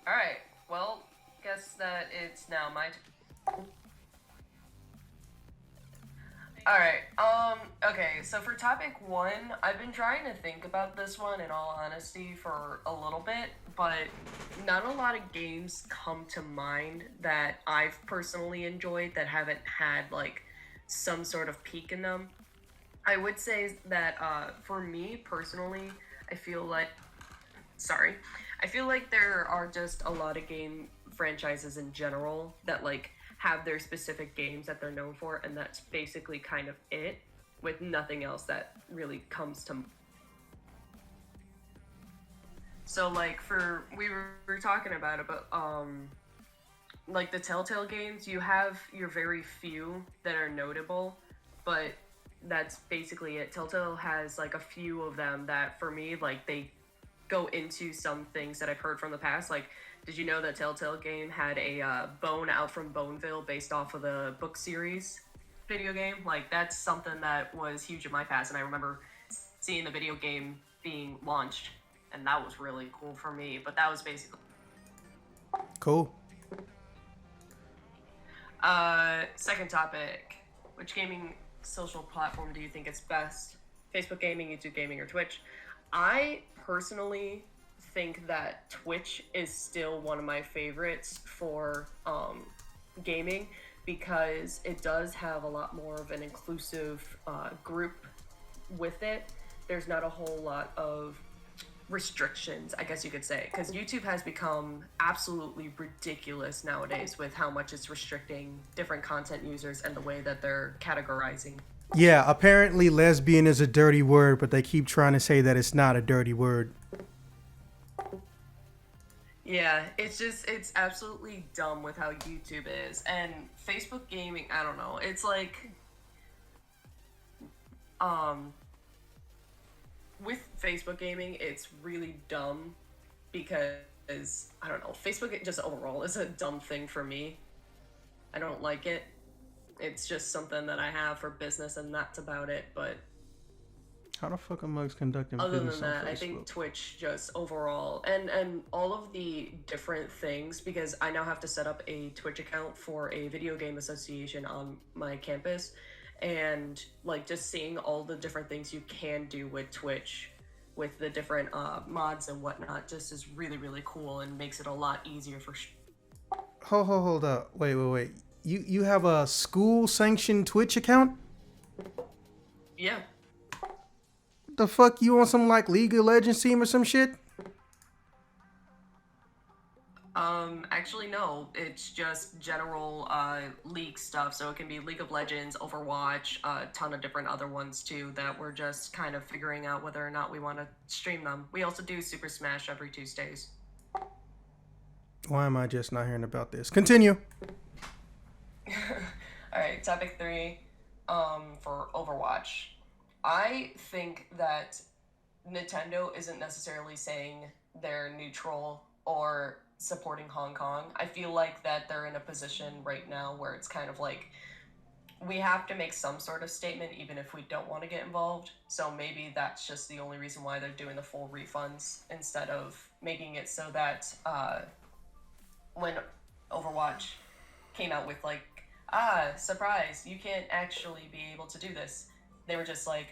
Alright, well, guess that it's now my turn. Alright, okay, so for topic 1, I've been trying to think about this one in all honesty for a little bit, but not a lot of games come to mind that I've personally enjoyed that haven't had, like, some sort of peak in them. I would say that, for me, personally, I feel like there are just a lot of game franchises in general that, like, have their specific games that they're known for, and that's basically kind of it, with nothing else that really comes to. So, like, we were talking about it, but, like, the Telltale games, you have your very few that are notable, but that's basically it. Telltale has, like, a few of them that, for me, like, they go into some things that I've heard from the past. Like, did you know that Telltale game had a Bone Out from Boneville based off of the book series video game? Like, that's something that was huge in my past, and I remember seeing the video game being launched, and that was really cool for me. But that was basically Cool. Second topic: which gaming social platform do you think is best? Facebook gaming, YouTube gaming, or Twitch? I personally think that Twitch is still one of my favorites for gaming, because it does have a lot more of an inclusive group with it. There's not a whole lot of restrictions, I guess you could say, because YouTube has become absolutely ridiculous nowadays with how much it's restricting different content users and the way that they're categorizing. Yeah, apparently lesbian is a dirty word, but they keep trying to say that it's not a dirty word. Yeah, it's absolutely dumb with how YouTube is. And Facebook gaming, I don't know. It's like, with Facebook gaming, it's really dumb because, I don't know, Facebook just overall is a dumb thing for me. I don't like it. It's just something that I have for business and that's about it, but How the fuck am I conducting other business than on that, Facebook? I think Twitch just overall, and all of the different things, because I now have to set up a Twitch account for a video game association on my campus, and like just seeing all the different things you can do with Twitch, with the different mods and whatnot, just is really, really cool and makes it a lot easier for Hold up. Wait. You have a school sanctioned Twitch account? Yeah. The fuck, you on some like League of Legends team or some shit? Actually no, it's just general League stuff, so it can be League of Legends, Overwatch, a ton of different other ones too that we're just kind of figuring out whether or not we want to stream them. We also do Super Smash every Tuesdays. Why am I just not hearing about this? Continue. Alright, topic 3, for Overwatch. I think that Nintendo isn't necessarily saying they're neutral or supporting Hong Kong. I feel like that they're in a position right now where it's kind of like, we have to make some sort of statement even if we don't want to get involved. So maybe that's just the only reason why they're doing the full refunds instead of making it so that when Overwatch came out with like, surprise, you can't actually be able to do this. They were just like,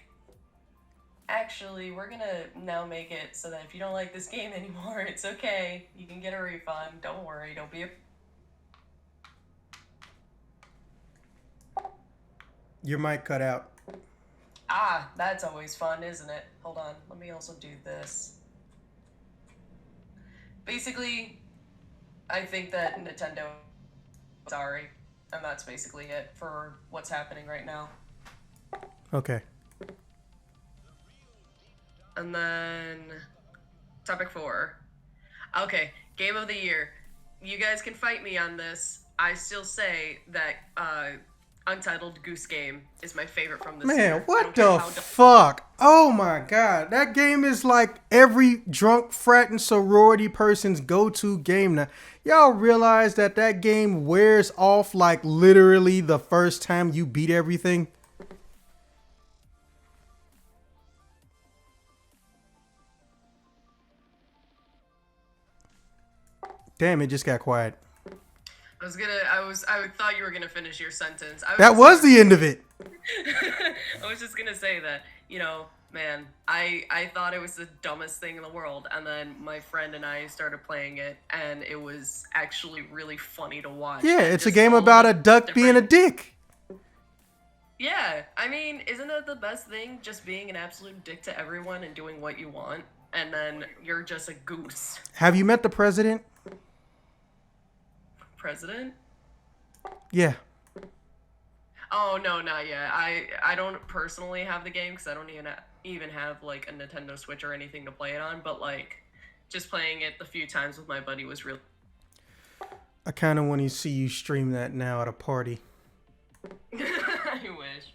actually, we're gonna now make it so that if you don't like this game anymore, it's okay. You can get a refund. Don't worry. Don't be a... Your mic cut out. That's always fun, isn't it? Hold on. Let me also do this. Basically, I think that Nintendo... Sorry. And that's basically it for what's happening right now. Okay. And then topic 4. Okay, game of the year. You guys can fight me on this. I still say that Untitled Goose Game is my favorite from this year. Man, what the fuck? Oh my god. That game is like every drunk frat and sorority person's go-to game now. Y'all realize that that game wears off like literally the first time you beat everything? Damn, it just got quiet. I thought you were gonna finish your sentence. That was the end of it. I was just gonna say that, man, I thought it was the dumbest thing in the world, and then my friend and I started playing it, and it was actually really funny to watch. Yeah, And it's a just game all about the a duck being a different- dick. Yeah, I mean, isn't that the best thing? Just being an absolute dick to everyone and doing what you want, and then you're just a goose. Have you met the president? President? Yeah. Oh, no, not yet. I don't personally have the game because I don't even have, like, a Nintendo Switch or anything to play it on, but, like, just playing it the few times with my buddy was really... I kind of want to see you stream that now at a party. I wish.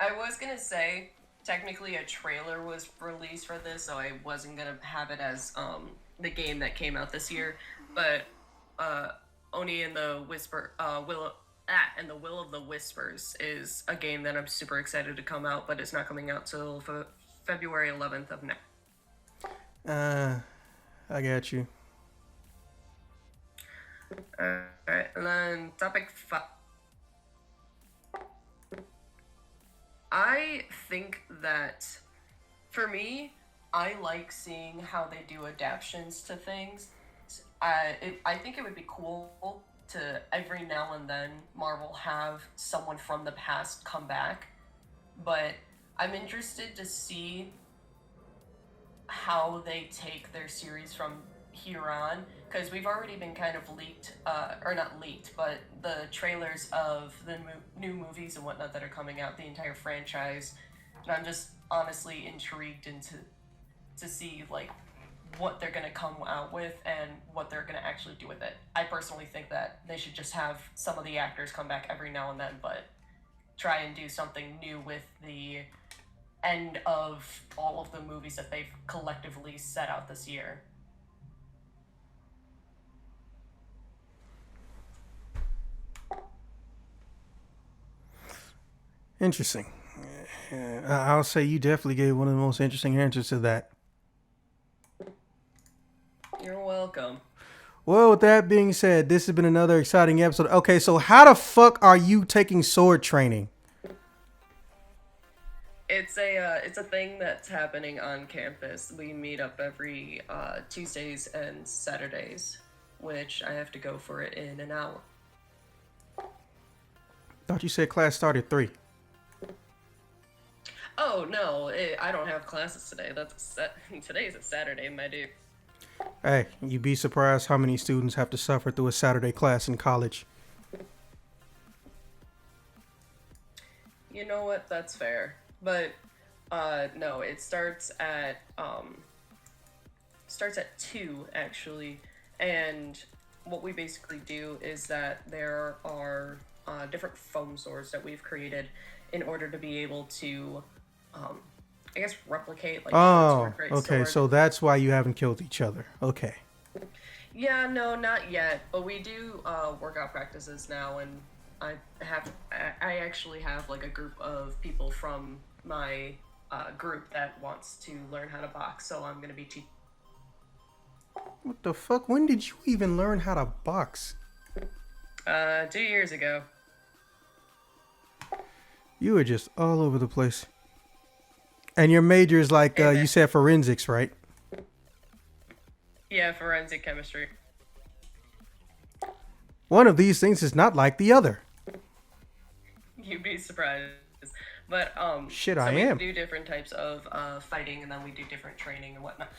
I was gonna say, technically a trailer was released for this, so I wasn't gonna have it as, the game that came out this year, but, Oni and the and the Will of the Whispers is a game that I'm super excited to come out, but it's not coming out till February 11th of next. I got you. Alright, and then topic 5. I think that, for me, I like seeing how they do adaptations to things. I think it would be cool to every now and then Marvel have someone from the past come back, but I'm interested to see how they take their series from here on, because we've already been kind of leaked, or not leaked, but the trailers of the new movies and whatnot that are coming out, the entire franchise, and I'm just honestly intrigued into to see like what they're gonna come out with and what they're gonna actually do with it. I personally think that they should just have some of the actors come back every now and then, but try and do something new with the end of all of the movies that they've collectively set out this year. Interesting. I'll say you definitely gave one of the most interesting answers to that. You're welcome. Well, with that being said, this has been another exciting episode. Okay, so how the fuck are you taking sword training? It's a thing that's happening on campus. We meet up every Tuesdays and Saturdays, which I have to go for it in an hour. Thought you said class started 3. Oh no, I don't have classes today. Today's a Saturday, my dude. Hey, you'd be surprised how many students have to suffer through a Saturday class in college. You know what? That's fair. But no, it starts at 2 actually, and what we basically do is that there are different foam swords that we've created in order to be able to I guess replicate like oh, okay, sword. So that's why you haven't killed each other. Okay. Yeah, no, not yet, but we do workout practices now, and I actually have like a group of people from my group that wants to learn how to box, so I'm gonna be teaching. What the fuck? When did you even learn how to box? 2 years ago. You were just all over the place. And your major is like, you said forensics, right? Yeah, forensic chemistry. One of these things is not like the other. You'd be surprised. But, shit, so I we am. do different types of fighting, and then we do different training and whatnot.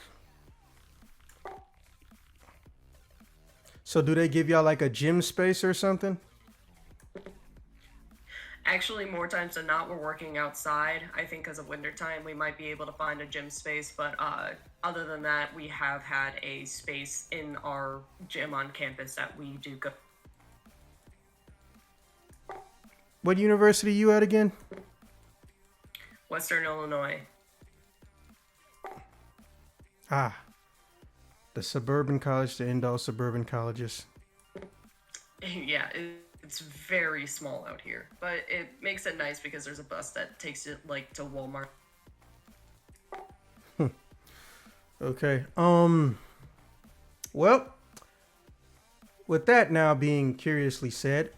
So do they give y'all like a gym space or something? Actually, more times than not, we're working outside. I think because of wintertime, we might be able to find a gym space. But other than that, we have had a space in our gym on campus that we do go. What university you at again? Western Illinois. Ah. The suburban college to end all suburban colleges. Yeah, it's very small out here, but it makes it nice because there's a bus that takes it like to Walmart. Okay. Well, with that now being curiously said,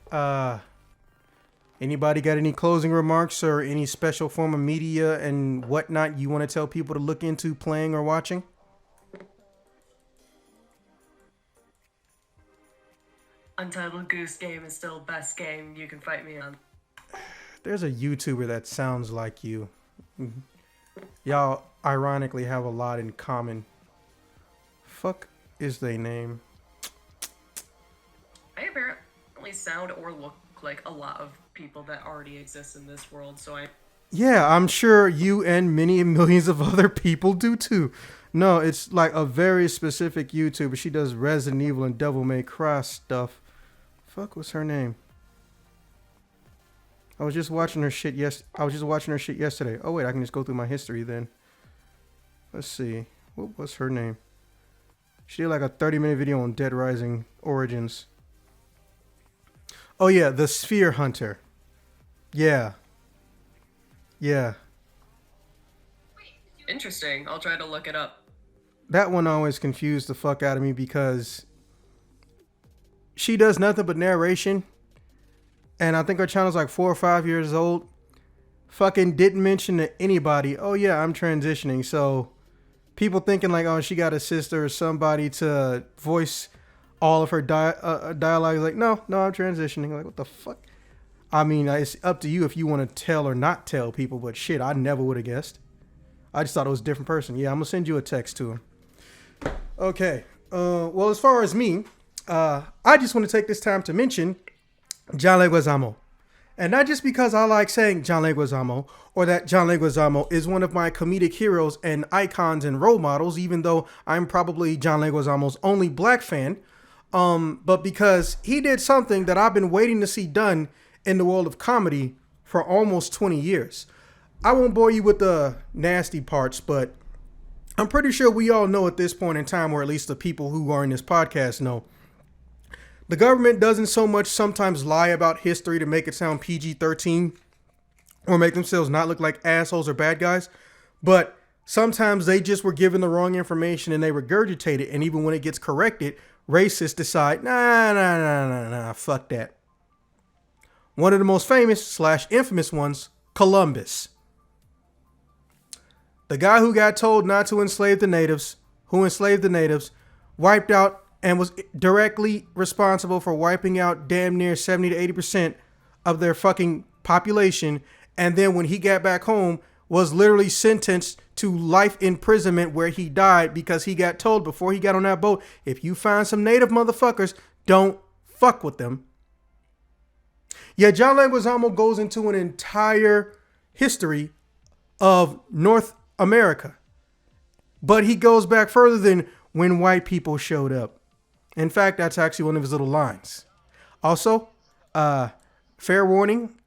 anybody got any closing remarks or any special form of media and whatnot you want to tell people to look into playing or watching? Untitled Goose Game is still best game you can fight me on. There's a YouTuber that sounds like you. Y'all ironically have a lot in common. Fuck is they name? I apparently sound or look like a lot of people that already exist in this world, so I... Yeah, I'm sure you and many millions of other people do too. No, it's like a very specific YouTuber. She does Resident Evil and Devil May Cry stuff. Fuck, what's her name? I was just watching her shit yesterday. Oh wait, I can just go through my history then. Let's see. What was her name? She did like a 30-minute video on Dead Rising Origins. Oh yeah, the Sphere Hunter. Yeah. Yeah. Interesting. I'll try to look it up. That one always confused the fuck out of me because she does nothing but narration. And I think her channel's like 4 or 5 years old. Fucking didn't mention to anybody, oh yeah, I'm transitioning. So people thinking like, oh, she got a sister or somebody to voice all of her dialogue. Like, no, I'm transitioning. Like, what the fuck? I mean, it's up to you if you want to tell or not tell people, but shit, I never would have guessed. I just thought it was a different person. Yeah, I'm gonna send you a text to him. Okay. Well, as far as me, I just want to take this time to mention John Leguizamo. And not just because I like saying John Leguizamo or that John Leguizamo is one of my comedic heroes and icons and role models, even though I'm probably John Leguizamo's only black fan, but because he did something that I've been waiting to see done in the world of comedy for almost 20 years. I won't bore you with the nasty parts, but I'm pretty sure we all know at this point in time, or at least the people who are in this podcast know, the government doesn't so much sometimes lie about history to make it sound PG-13 or make themselves not look like assholes or bad guys, but sometimes they just were given the wrong information and they regurgitate it, and even when it gets corrected, racists decide, nah, fuck that. One of the most famous / infamous ones, Columbus. The guy who got told not to enslave the natives, who enslaved the natives, wiped out and was directly responsible for wiping out damn near 70 to 80% of their fucking population. And then when he got back home, was literally sentenced to life imprisonment where he died because he got told before he got on that boat, if you find some native motherfuckers, don't fuck with them. Yeah, John Leguizamo goes into an entire history of North America. But he goes back further than when white people showed up. In fact, that's actually one of his little lines. Also, fair warning,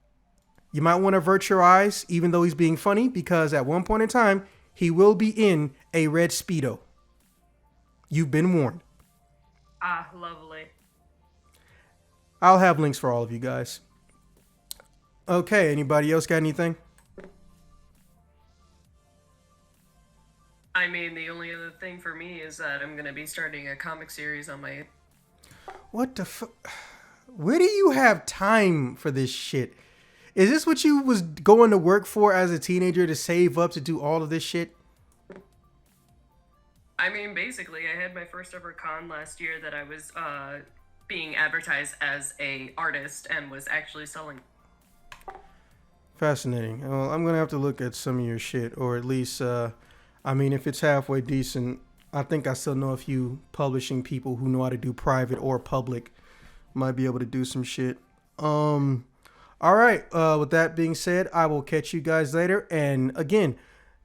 you might want to avert your eyes, even though he's being funny, because at one point in time, he will be in a red Speedo. You've been warned. Ah, lovely. I'll have links for all of you guys. Okay, anybody else got anything? I mean, the only other thing for me is that I'm going to be starting a comic series on my... What the fuck? Where do you have time for this shit? Is this what you was going to work for as a teenager, to save up to do all of this shit? I mean, basically, I had my first ever con last year that I was being advertised as a artist and was actually selling. Fascinating. Well, I'm going to have to look at some of your shit, or at least, I mean, if it's halfway decent, I think I still know a few publishing people who know how to do private or public. Might be able to do some shit. All right. With that being said, I will catch you guys later. And again,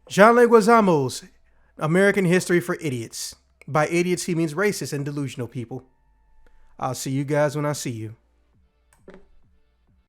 John Leguizamo's American History for Idiots. By idiots, he means racist and delusional people. I'll see you guys when I see you.